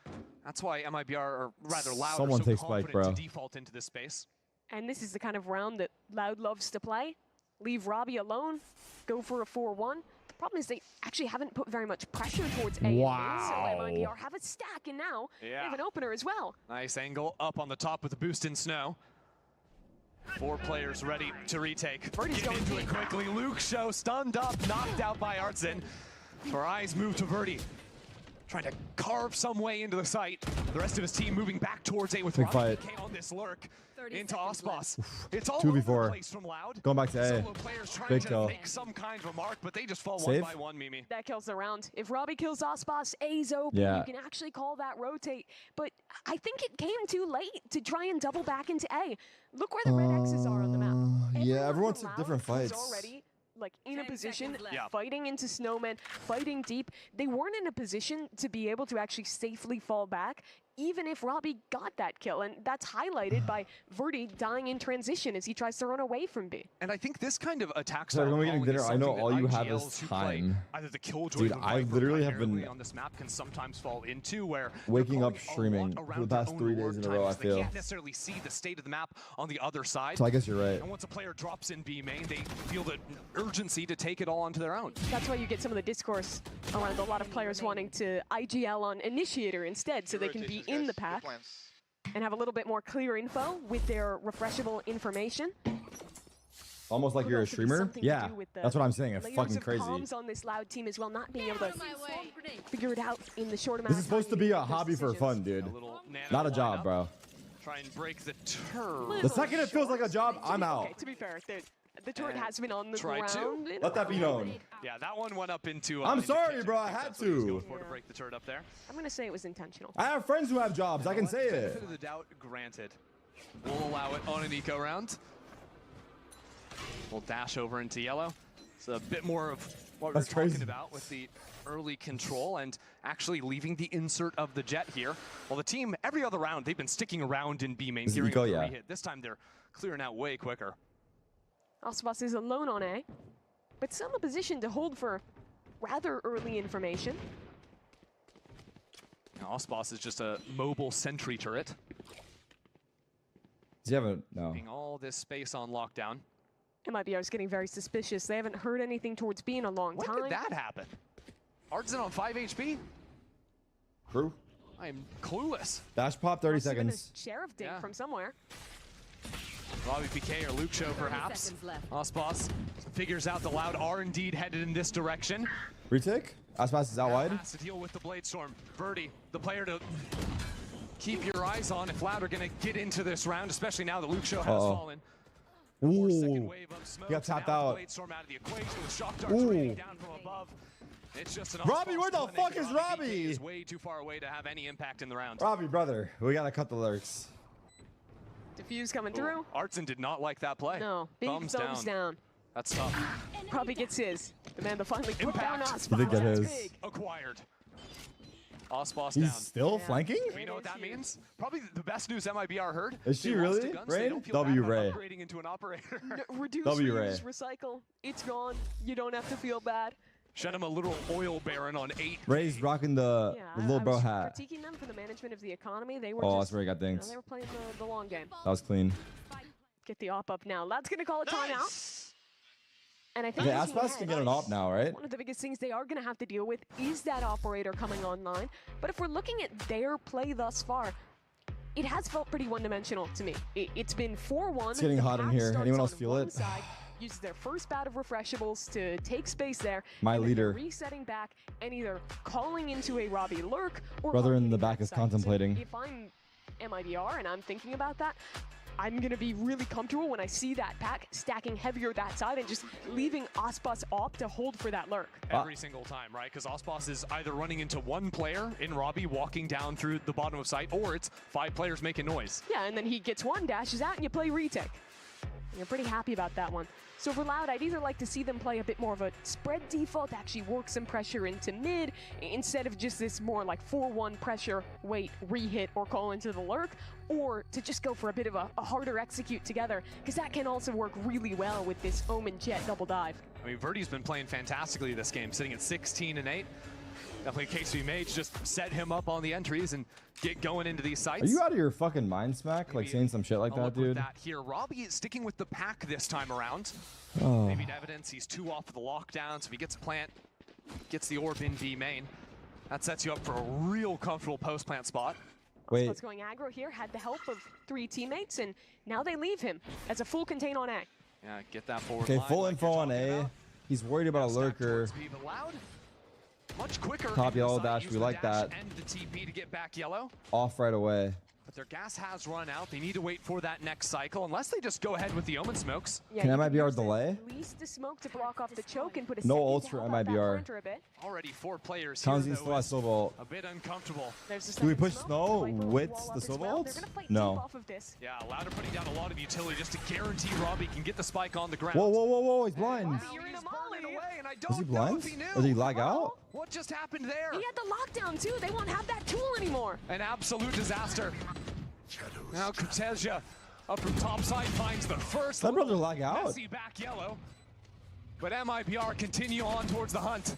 That's why MIBR, or rather Loud, Someone are so take spike, confident bro. to default into this space. And this is the kind of round that Loud loves to play. Leave Robbie alone, go for a 4-1. The problem is they actually haven't put very much pressure towards A. Wow. So MIBR have a stack, and now they have an opener as well. Nice angle up on the top with the boost in snow. 4 players ready to retake. Verdi's Getting going into it deep. quickly. Luke Show stunned up, knocked out by Artzen. Our eyes move to Verdi. Trying to carve some way into the site. The rest of his team moving back towards A with Big Robbie fight. PK on this lurk. 30 Into seconds Ospas. It's all 2v4. over the place from Loud. Going back to A. Solo players trying Big to kill. make some kind of a mark, but they just fall Save. one by one, Mimi. That kills the round. If Robbie kills Ospas, A's open. Yeah. You can actually call that rotate. But I think it came too late to try and double back into A. Look where the red X's are on the map. Yeah, Everyone everyone from took Loud different was fights. already like in a 10 position, seconds left. Yeah. fighting into snowmen, fighting deep. They weren't in a position to be able to actually safely fall back, even if Robbie got that kill. And that's highlighted by Verdi dying in transition as he tries to run away from B. And I think this kind of attack So style when we're getting calling is dinner, I know something all that you have IGLs is who play time. Either the Killjoy Dude, or the I Viper literally have primarily been on this map can sometimes fall into where waking they're up calling a streaming lot for the around their past own 3 ward days in a row, times. I feel. They can't necessarily see the state of the map on the other side. So I guess you're right. And once a player drops in B main, they feel the urgency to take it all onto their own. That's why you get some of the discourse around a lot of players wanting to IGL on Initiator instead so they can be in the pack and have a little bit more clear info with their refreshable information. Almost like Could you're a also be streamer? something to Yeah, do with the that's what I'm saying. It's layers fucking of crazy. comms on this Loud team as well, not being able to way. figure it out in the short amount This of is supposed to time be you a make those hobby for decisions. fun, dude. A little nano Not a job, lineup. bro. Try and break the turret. The second it feels like a job, I'm out. Okay, to be fair, the turret And has been on the try to. ground. Let that be known. Yeah, that one went up into. I'm into sorry, kitchen. bro, I think had that's what he was to. going for to break the turret up there. I'm going to say it was intentional. I have friends who have jobs. I can say Benefit it. of the doubt granted. We'll allow it on an eco round. We'll dash over into yellow. It's a bit more of what That's we're talking crazy. about with the early control and actually leaving the insert of the jet here. Well, the team, every other round, they've been sticking around in B main, Is it gearing eco? up to Yeah. re-hit. This time they're clearing out way quicker. Ospas is alone on A, but still in a position to hold for rather early information. Now, Ospas is just a mobile sentry turret, Does he have a no? being all this space on lockdown. MIBR is getting very suspicious. They haven't heard anything towards B in a long When time. did that happen? Artzen on 5 HP? Crew. I am clueless. Dash pop 30 Must have been a seconds. sheriff ding Yeah. from somewhere. Robbie PK or Luke Show perhaps. seconds left. Ospas figures out the Loud are indeed headed in this direction. Retake. Aspas is out wide. Has to deal with the Blade Storm. Birdie, the player to keep your eyes on if Loud are going to get into this round, especially now that Luke Show has fallen. More second Ooh. wave of smoke. He got tapped Now the out. Blade Storm out of the equation with shock darts Ooh. raining down from above. It's just an Robbie, Ospas where the clinic, fuck and is PK Robbie? is way too far away to have any impact in the round. Robbie, brother, we gotta cut the lurks. Diffuse coming through. Artzen did not like that play. No, big thumbs down. That's tough. Probably gets his. The man to finally put down Impact. Ospas. He did get That's his. big. Acquired. Ospas He's down. still Yeah. flanking? You know what that It is huge. means? Probably the best news MIBR heard. Is she They lost really? to guns, they Ray? don't feel W bad Ray. about upgrading into an operator. Reduce, W reuse, Ray. recycle. It's gone. You don't have to feel bad. Shed him a little oil baron on 8. Ray's rocking the Yeah, little I bro was hat. critiquing them for the management of the economy. They were Oh, just, that's where he got you know, things. they were playing the long game. That was clean. Get the op up now. Lad's gonna call a timeout. And I think Okay, looking Aspas can ahead, get an op now, right? one of the biggest things they are going to have to deal with is that operator coming online. But if we're looking at their play thus far, it has felt pretty one-dimensional to me. It's been 4-1. It's getting The hot in pack here. starts Anyone else on feel one it? side. uses their first bout of refreshables to take space there. My and then they're leader. resetting back and either calling into a Robbie lurk or Brother in hitting the back is that site. So contemplating. if I'm MIBR and I'm thinking about that, I'm going to be really comfortable when I see that pack stacking heavier that side and just leaving Ospas op to hold for that lurk. Every single time, right? Because Ospas is either running into one player in Robbie walking down through the bottom of site, or it's 5 players making noise. Yeah, and then he gets one, dashes out, and you play retake. You're pretty happy about that one. So for Loud, I'd either like to see them play a bit more of a spread default, actually work some pressure into mid, instead of just this more like 4-1 pressure, wait, rehit, or call into the lurk, or to just go for a bit of a harder execute together, because that can also work really well with this Omen Jet double dive. I mean, Verdi's been playing fantastically this game, sitting at 16-8. Definitely a case to be made. Just set him up on the entries and get going into these sites. Are you out of your fucking mind, Smack? Like saying some shit like that, dude? That here. Robbie is sticking with the pack this time around. Oh. Maybe evidence he's 2 off of the lockdown, so if he gets a plant, gets the orb in B main. That sets you up for a real comfortable post-plant spot. Wait. Ospas going aggro here, had the help of 3 teammates, and now they leave him as a full contain on A. Yeah, get that forward Okay, line full like info you're on talking A. about. He's worried about a Stack lurker. towards B, but Loud, much quicker. Top yellow inside, dash, use we the like dash that. And the TP to get back yellow. Off right away. But their gas has run out. They need to wait for that next cycle, unless they just go ahead with the Omen smokes. Yeah, Can you MIBR use delay? Release the smoke to block off the choke and put a No second ults to for help out that MIBR. planter a bit. Already 4 players here, Tanzine though, still has is Silva ult. a bit uncomfortable. There's the Do we second push smoke. snow Viper will with wall the up as Silva well. ult? They're gonna fight No. deep off of this. Yeah, Louder putting down a lot of utility just to guarantee Robbie can get the spike on the ground. Whoa, whoa, whoa, whoa, he's blind. Now You're in he's a molly. burning away, and I Was don't he know blind? if he knew. Or did he lag out? What just happened there? He had the lockdown too. They won't have that tool anymore. An absolute disaster. Now Cortesia up from top side finds the first. That brother little lag out. messy back yellow. But MIBR continue on towards the hunt.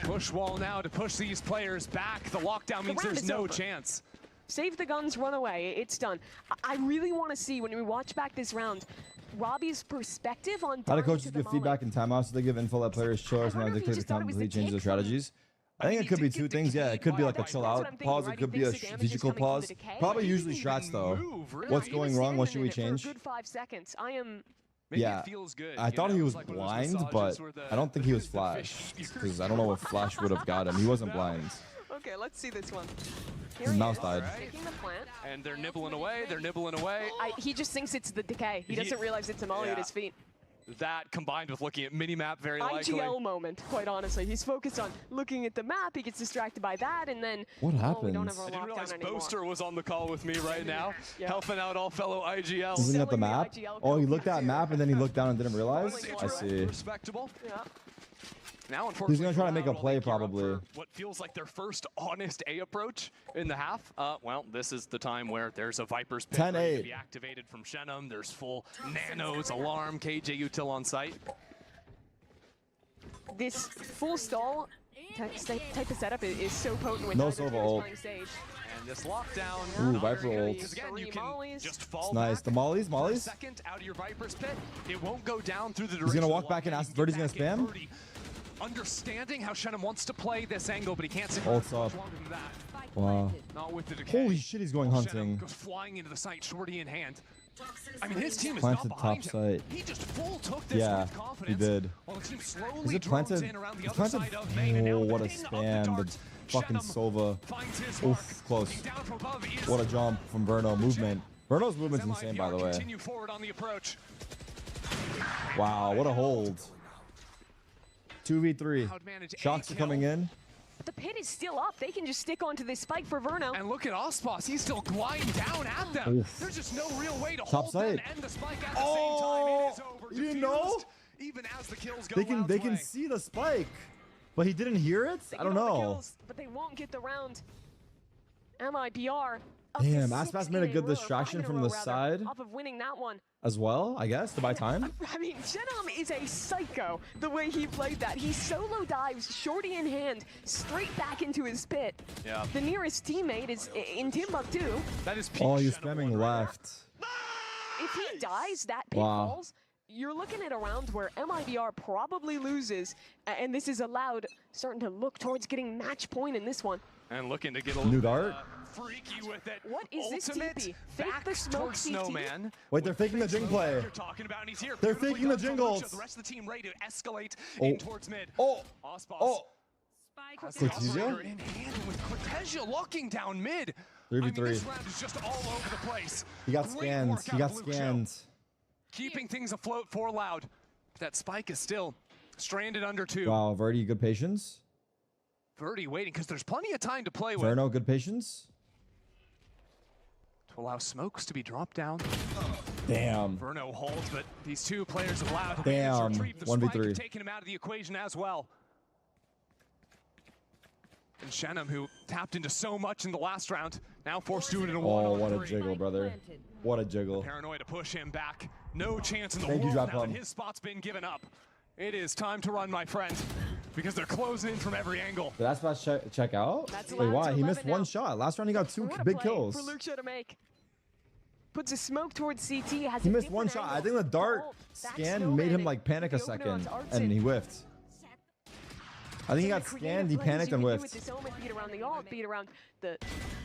Push wall now to push these players back. The lockdown means round there's is no over. chance. Save the guns, run away. It's done. I really want to see, when we watch back this round, Robbie's perspective on How do dying coaches to the give feedback in timeouts so they give info that players chill or I wonder sometimes if he dictate the just thought it was completely the change their kick from- strategies? I I think mean, it could he be did 2 get the things. Yeah, key it could be by like a Viper. chill That's what out I'm thinking, pause. right? It He could be a thinks the damage is strategical coming from pause. the decay. Probably He usually didn't strats even though. move, really. What's He going was wrong? What standing should we in it for a change? good 5 seconds. I am. Maybe Yeah, it feels good. I you thought know? he It's was like one of those blind, massages but where the- I don't think he was the flash fish- because I don't know if flash would have got him. He wasn't blind. Okay, let's see this one. His Here he mouse is, died. taking the plant. And they're nibbling away. They're nibbling away. He just thinks it's the decay. He doesn't realize it's a molly at Yeah. his feet. That combined with looking at minimap very likely. IGL moment, quite honestly. He's focused on looking at the map. He gets distracted by that, and then What oh, we don't happens? have our I didn't realize lockdown anymore. Boaster was on the call with me right now, Yeah. helping out all fellow IGLs. Looking at the Selling the map. IGL Oh, he code. looked at map and then he looked down and didn't realize. Rolling I over. see. Respectable. Yeah. Now, unfortunately, He's gonna try to for make a Loud, while play, they gear up probably. for what feels like their first honest A approach in the half. Well, this is the time where there's a Viper's pit ready 10-8. to be activated from Shenum. There's full nanos, alarm, KJ util on site. This full stall type of setup is so potent with No neither Silva team ult. playing stage. And this lockdown. Ooh, not Viper very good, ult. because again, you Three can mollies. just fall It's nice. back The mollies, for a mollies. second out of your Viper's pit. It won't go down through the gonna direction. walk of back the and lockdown. ask You Verdi's can gonna get back in. spam? Verdi understanding how Shenum wants to play this angle, but he can't sit Ult's much up. longer than that. Wow. Not with the decay. Holy shit, he's going Shenum hunting. goes flying into the site, shorty in hand. Toxins I mean, his team is Planted not behind top him. site. He just full took this Yeah, with he confidence. did. While the team Is slowly it drones planted? in around the It's other planted. side of main. And now Oh, what a ping of the spam. The darts. fucking Shenum Silva. finds his mark. Oof, close. Looking down from above is What a jump from Verno. Movement. Verno's movement's MIBR insane, by the way. Continue forward on the approach. Wow, what a hold. 2v3. Loud manage a Shocks are kill. coming in. But the pit is still up. They can just stick onto this spike for Verno. And look at Ospas. He's still gliding down at them. Oof. There's just no real way to Top hold them side. and the spike at the Oh, same time. It is over. you didn't know? Diffused, even as the kills go They can Loud's way. see the spike, but he didn't hear it. They I don't get all the know. kills, but they won't get the round. MIBR. up Damn, to Aspas 6 made a in good row, or distraction 5 in a from row, the rather, side. Off of winning that one. As well, I guess, to buy time. I mean, Shenum is a psycho the way he played that. He solo dives, shorty in hand, straight back into his pit. Yeah. The nearest teammate is in Timbuktu. That is peak Oh, he's Shenum spamming one right left. If he dies, that pit Wow. falls. you're looking at a round where MIBR probably loses, and this is allowed, starting to look towards getting match point in this one. And looking to get a New little dart? freaky with it. What is this Ultimate TP? Fake back the smoke towards CT? Snowman. Wait, they're faking the jing play. You're talking about, and he's here. They're Beautifully faking the done from jingles. Lucha. The rest of the team ready to escalate Oh. in towards mid. Oh, Ospas oh. Spike has down. the operator in hand with Cortesia locking down mid. 3v3. This round is just all over the place. He got Great scanned. work He out got of Lucha. scanned. Keeping things afloat for Loud. That Spike is still stranded under 2. Wow, Verdi, good patience. Verdi waiting because there's plenty of time to play with. Verno, good patience. To allow smokes to be dropped down. Damn. Verno holds, but these two players have allowed to Damn, retrieve the 1v3. spike and taken him out of the equation as well. And Shenham, who tapped into so much in the last round, now forced to do it in a Oh, one-on-three. what a jiggle, brother. What a jiggle. Paranoid to push him back. No chance in the Thank you, world Drop now that Bomb. his spot's been given up. It is time to run, my friend, because they're closing in from every angle. Did that spot check out? That's Wait, allowed why? to He missed 11 one now. shot. Last round he got 2 What a big play kills. for Lucha to make. Puts a smoke towards CT. Has He a missed one different shot. I angle. think the dart Vault, back scan Snowman made him and like panic a the opener onto second, Artson. and he whiffed. I think he got Some of the scanned, he creative panicked plays and you can do whiffed. with this omen, beat around the ult, beat around the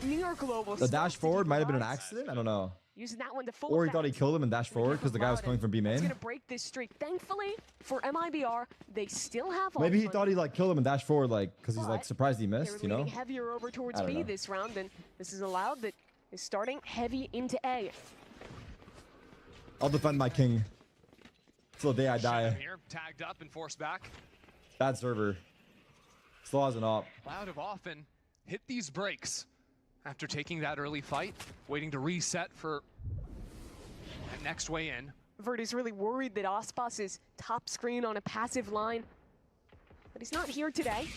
New York Global. The starts dash to forward keep might have been an alive. accident. I don't know. Using that one to full Or he thought he effect. killed him and dashed forward because the guy was coming from B It's main. gonna break this streak. Thankfully for MIBR, they still have. Maybe he Alpha, thought he like killed him and dashed forward like because he's like but surprised he They were missed, you know? leaning heavier over towards I don't B know. this round, and this is allowed that is starting heavy into A. I'll defend my king till the day I Shenham die. here, tagged up and forced back. Bad server. Still has an op. Loud have often hit these breaks after taking that early fight, waiting to reset for that next way in. Verdi's really worried that Ospas is top screen on a passive line, but he's not here today.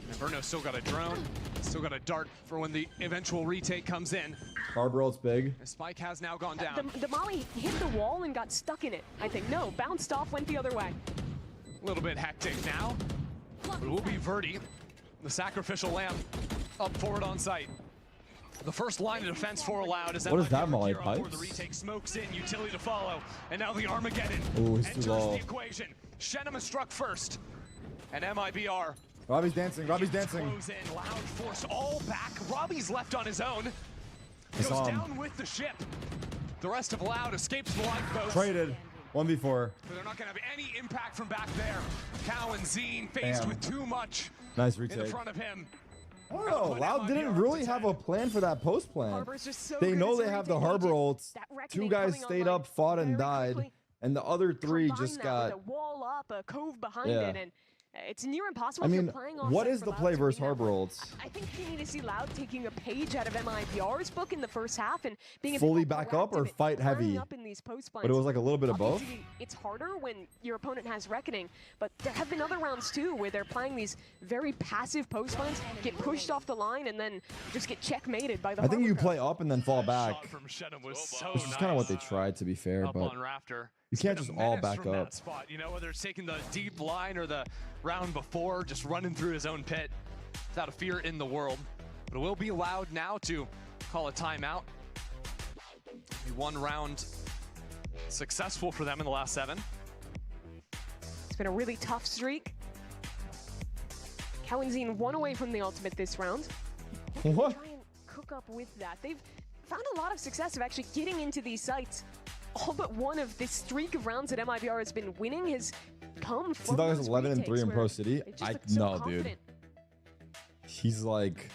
And Verno's still got a drone, still got a dart for when the eventual retake comes in. Harbor ult's big. The spike has now gone down. The Molly hit the wall and got stuck in it, I think. No, bounced off, went the other way. A little bit hectic now. But it will be Verdi, the sacrificial lamb, up forward on site. The first line of defense for Loud is What is that, MIBR Molly here on board. Pipes? The retake smokes in, utility to follow, and now the Armageddon Ooh, he's too enters low. the equation. Shenham is struck first, and MIBR Robbie's dancing. Robbie's dancing. close in. Loud forced all back. Robbie's left on his own. I Goes saw him. down with the ship. The rest of Loud escapes the lifeboats. Traded. 1v4. But they're not going to have any impact from back there. Cow and Zine faced Bam. with too much Nice in retake. front of him. I don't know. Loud didn't really have a plan for that post plan. Harbor's just so They good know as a they have the retake Harbor agent. ults. That 2 reckoning guys coming stayed online up, fought, and very died. quickly. And the other 3 Combine just that got... with a wall up, a cove behind Yeah. it, and it's near impossible. I if you're mean, playing on what site is for the Loud play to versus win that Harbor one. ults? I think you need to see Loud taking a page out of MIBR's book in the first half and being a Fully bit more back up or proactive at fight lining heavy? up in these post But it was like a little bit of both. Obviously, it's harder when your opponent has reckoning, but there have been other rounds too where they're playing these very passive post lines, get pushed off the line, and then just get checkmated by the I think Harbor you coach. play up and then fall back. Shot from Shenham was so Which is nice. kind of what they tried, to be fair, Up but on Rafter. you can't It's just been a all menace back from up. that spot, you know, whether it's taking the deep line or the round before, just running through his own pit without a fear in the world. But it will be Loud now to call a timeout. Be 1 round successful for them in the last 7. It's been a really tough streak. Cowanzine 1 away from the ultimate this round. What? Try and cook up with that. They've found a lot of success of actually getting into these sites. All but one of this streak of rounds that MIBR has been winning has come from T-Dog is those 11 and 3 in retakes Pro where City. they just I look so no, dude. confident. He's like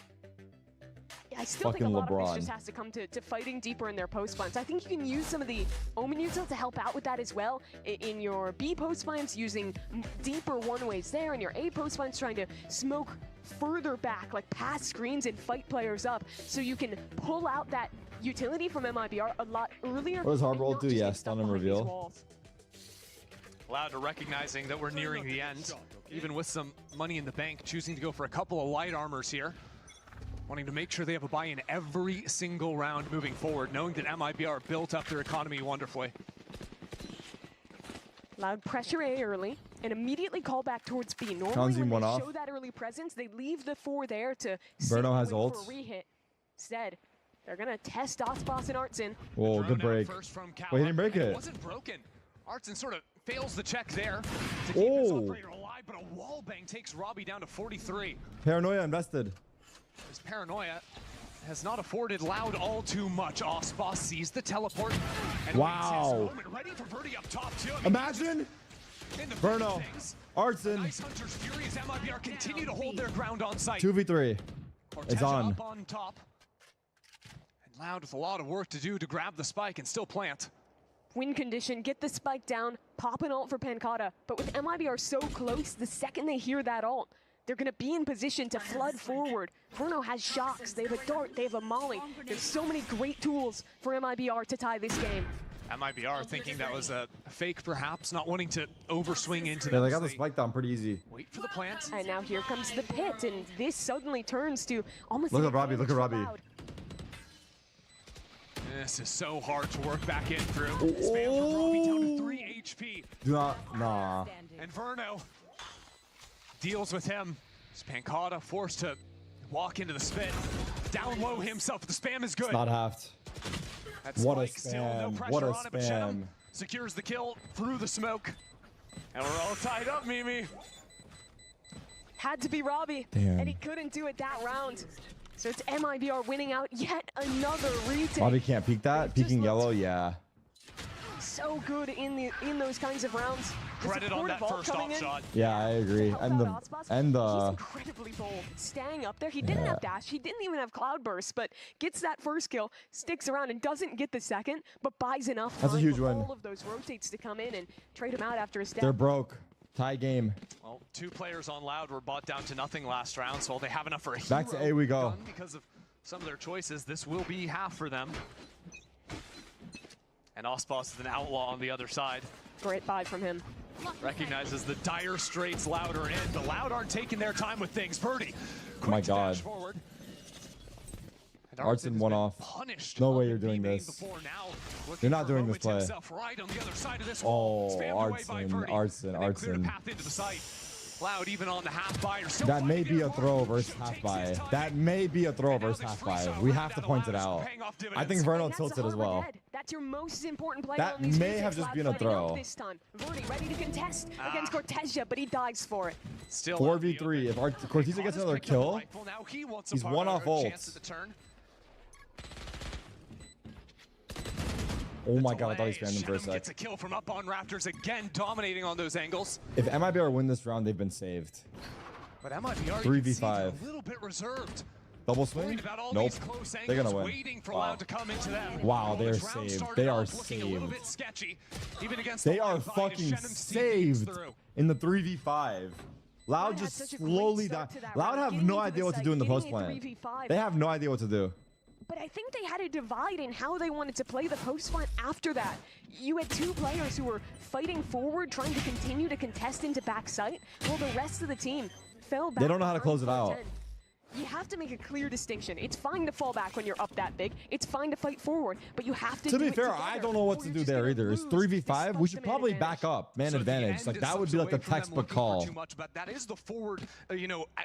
I still think a fucking lot of LeBron. this just has to come to fighting deeper in their post plans. I think you can use some of the Omen util to help out with that as well. In your B post plans, using deeper one-ways there, and your A post plans trying to smoke further back, like past screens and fight players up, so you can pull out that utility from MIBR a lot earlier. What does Harbor and ult not do? just Yeah, get stuck stun and behind these reveal. walls. Loud to recognizing that we're nearing the end, even with some money in the bank, choosing to go for a couple of light armors here. Wanting to make sure they have a buy-in every single round moving forward, knowing that MIBR built up their economy wonderfully. Loud pressure A early, and immediately call back towards B. Normally Kanzi when one they off. show that early presence, they leave the 4 there to sit Berno and has wait ult. for a rehit. Instead, they're gonna test Ospas and Artsin. Whoa, Drone good out break. first from Wait, he didn't break and it. wasn't broken. Artson sort of fails the check there to keep his operator alive, but a wall bang takes Robbie down to 43. Paranoia invested. This Paranoia has not afforded Loud all too much. Osboss sees the teleport and waits his moment, ready for Verdi up top too. Imagine Verno, Artson. Nice Hunter's Fury as MIBR continue to hold their ground on site. 2v3. It's on. Up on top. And Loud with a lot of work to do to grab the spike and still plant. Win condition, get the spike down, pop an ult for Pancata. But with MIBR so close, the second they hear that ult, they're going to be in position to flood forward. Verno has shocks, they have a dart, they have a molly. There's so many great tools for MIBR to tie this game. MIBR thinking that was a fake perhaps, not wanting to overswing into Yeah, them. they got the spike down pretty easy. Wait for the plant. And now here comes the pit, and this suddenly turns to almost Look an at Robbie, look at advantage for Robbie. Loud. This is so hard to work back in through. Spam from Robbie down to 3 HP. Do not, nah. And Verno deals with him. Pancata forced to walk into the spit. Down low himself, the spam is good. It's not halved. That What a spike still, no spam, pressure what a on it, but Shenum spam. secures the kill through the smoke. And we're all tied up, Mimi. Had to be Robbie, Damn. and he couldn't do it that round. So it's MIBR winning out yet another retake. Robbie can't peek that. Peeking yellow, yeah. So good in those kinds of rounds. The Credit on that supportive ult first coming off in. Yeah, I agree. Help And out the Osboss. He's incredibly bold, staying up there. He didn't have dash. He didn't even have cloud burst, but gets that first kill, sticks around and doesn't get the second, but buys enough That's a time huge for win. all of those rotates to come in and trade him out after his death. they're broke. Tie game. Well, 2 players on Loud were bought down to nothing last round, so they have enough for a Back to hero A we go. gun because of some of their choices. This will be half for them. And Osboss is an outlaw on the other side. Great buy from him. Recognizes the dire straits Loud are in. The Loud aren't taking their time with things. Birdie, quick my to God. dash forward. And Artson has one been off. punished No on way the you're doing B-main this. before. Now, looking You're not for doing this moments play. himself right on the other side of this Oh, wall. Spammed away by Artson, Birdie. Artson, And they cleared a Artson. path into the site. Loud even on the half buy. Still That may fighting be it a hard. throw versus Takes half his buy. time. That may be a throw And now versus this half free buy. shot We round have to that point it Loud is out. paying off I think dividends. Verno And that's tilted as all well. ahead. That's your most important player That on these may retakes. have just Loud been a fighting out throw. this time. Verdi ready to contest against Cortezia, but he dives for it. Still 4v3. If Cortezia gets another kill, he's one off ult. Oh my God, I thought he spammed him for a Shenum sec. gets a kill from up on Raptors again, dominating on those angles. If MIBR win this round, they've been saved. But MIBR 3v5. a little bit reserved. Double swing? Worried about all Nope. these close They're gonna angles, win. waiting for Wow. Loud to come into them. Wow, they are This round saved. started They are off looking a little saved. bit sketchy, even against They the are line fight as fucking Shenum steams saved through. in the 3v5. Loud Loud had just such a great slowly start died. to that Loud round, have getting no into idea the what to site, do in the getting post a plan. 3v5. They have no idea what to do. But I think they had a divide in how they wanted to play the post fight after that. You had 2 players who were fighting forward, trying to continue to contest into backside, while the rest of the team fell back. They don't know how to behind close it out. 410. You have to make a clear distinction. It's fine to fall back when you're up that big. It's fine to fight forward, but you have to To do be it fair, together, I don't know what or to you're do just there gonna either. It's lose 3v5. We this should man probably advantage. back up. Man So the advantage. end Like, is that would slips be like away the from them textbook looking for call. Too much, but that is the forward,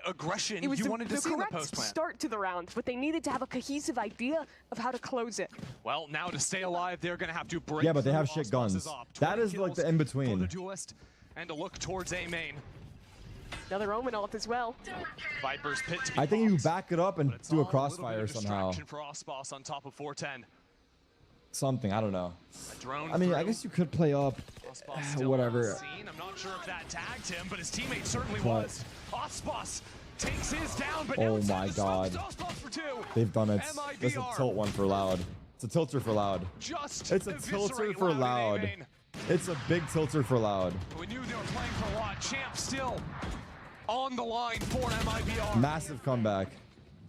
aggression It was you the, wanted to the see in the correct post plan. start to the round, but they needed to have a cohesive idea of how to close it. Well, now to stay alive, they're going to have to break Yeah, but they through have shit Osboss's guns. op. That 20 is like kills the in-between. for the duelist, and to look towards A main. Another Omen ult as well. Viper's pit to be I think you popped, back it up and but it's do a all little bit crossfire of somehow. distraction for Osboss on top of 410. Something, I don't know. A drone I mean, I through. guess you could play up. Osboss still Whatever. on scene. I'm not sure if that tagged him, but his teammate certainly But- was. Osboss takes his down, but Oh now inside my the smoke, God. Osboss for 2. They've done it. That's a MIBR. tilt one for Loud. It's a tilter for Loud. Just It's a tilter eviscerate for Loud in Loud. A-main. It's a big tilter for Loud. We knew they were playing for a lot. Champ still on the line for MIBR. Massive comeback.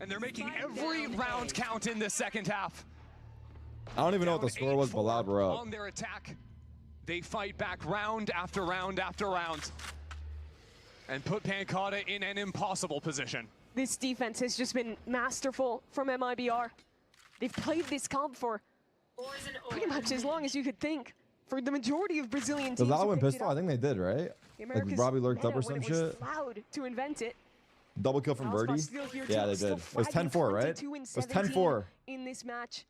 And they're making every round count in this second half. I don't even know what the Down score was, but 8-4 Loud were up. on their attack. They fight back round after round after round and put Pancata in an impossible position. This defense has just been masterful from MIBR. They've played this comp for pretty much as long as you could think. For the majority of Brazilian Did teams Loud who win picked it pistol? up. I think they did, right? The Like Americas Robbie lurked up meta or when some it was shit? Loud to invent it. Double kill from Osboss Birdie? still here Yeah, too, they still did. It was fragging 10-4, right? 22 and It was 17 10-4. in this match.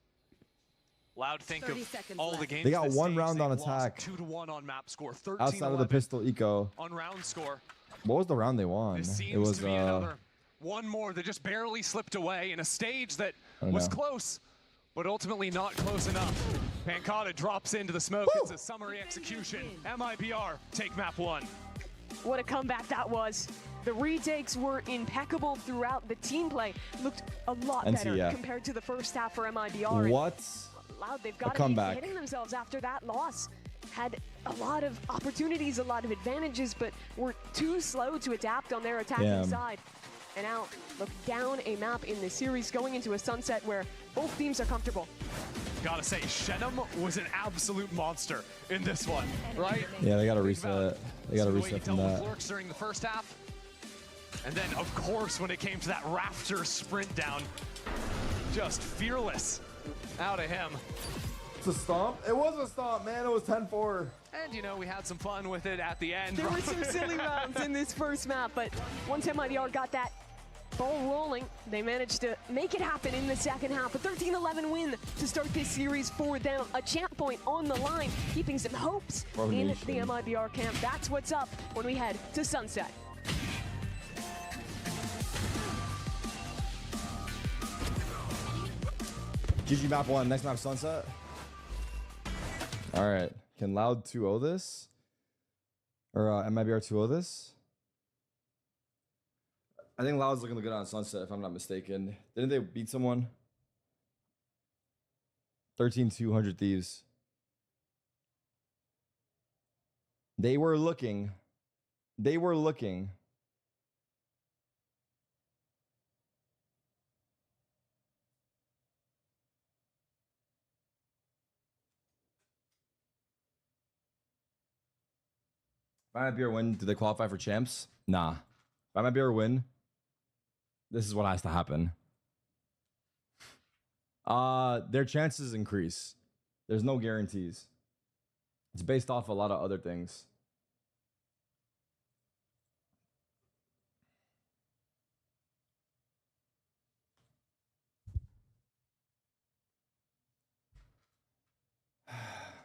Loud think 30 of seconds all the left. games. They got this one stage, round on they've lost attack. 2-1 on map score. 13 Outside of the pistol eco. on round score. What was the round they won? This seems It was to be another one more that just barely slipped away in a stage that don't was know. close, but ultimately not close enough. Pancata drops into the smoke. It's a summary execution. MIBR take map 1. What a comeback that was. The retakes were impeccable throughout. The team play looked a lot NC, better yeah. compared to the first half for MIBR. What? Loud, they've got to be comeback. hitting themselves after that loss. Had a lot of opportunities, a lot of advantages, but were too slow to adapt on their attacking Damn. side. And now look down a map in the series, going into a sunset where both teams are comfortable. Gotta say, Shenum was an absolute monster in this one, right? Yeah, they gotta Think about reset. it. They gotta So the way he reset from dealt with that. Lurks during the first half. And then, of course, when it came to that Raptor sprint down, just fearless out of him. It's a stomp? It was a stomp, man. It was 10-4. And, you know, we had some fun with it at the end. There were some silly rounds in this first map, but once MIBR got that ball rolling, they managed to make it happen in the second half. A 13-11 win to start this series for them. A champ point on the line, keeping some hopes in the MIBR camp. That's what's up when we head to sunset. GG map 1, next map sunset. All right, can Loud 2-0 this? Or MIBR 2-0 this? I think Loud's looking good on sunset, if I'm not mistaken. Didn't they beat someone? 13-200 Thieves. They were looking. They were looking. If I might be a win, do they qualify for champs? Nah. If I might be a win, this is what has to happen. Their chances increase. There's no guarantees. It's based off a lot of other things.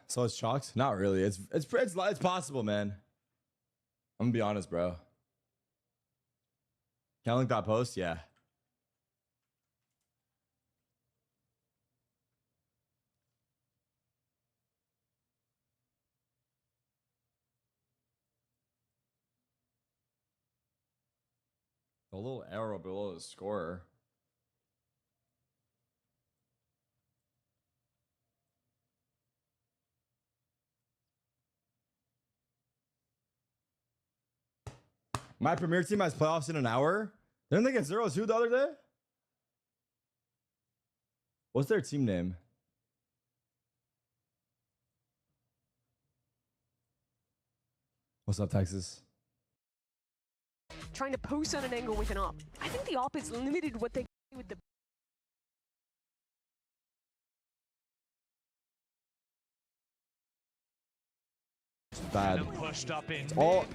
So it's chalked? Not really. It's possible, man. I'm gonna be honest, bro. Can I link that post? Yeah. A little arrow below the scorer. My premier team has playoffs in an hour. Didn't they get 0-2 the other day? What's their team name? What's up, Texas? Trying to post on an angle with an op. I think the op is limited what they can do with the Bad. Pushed up in All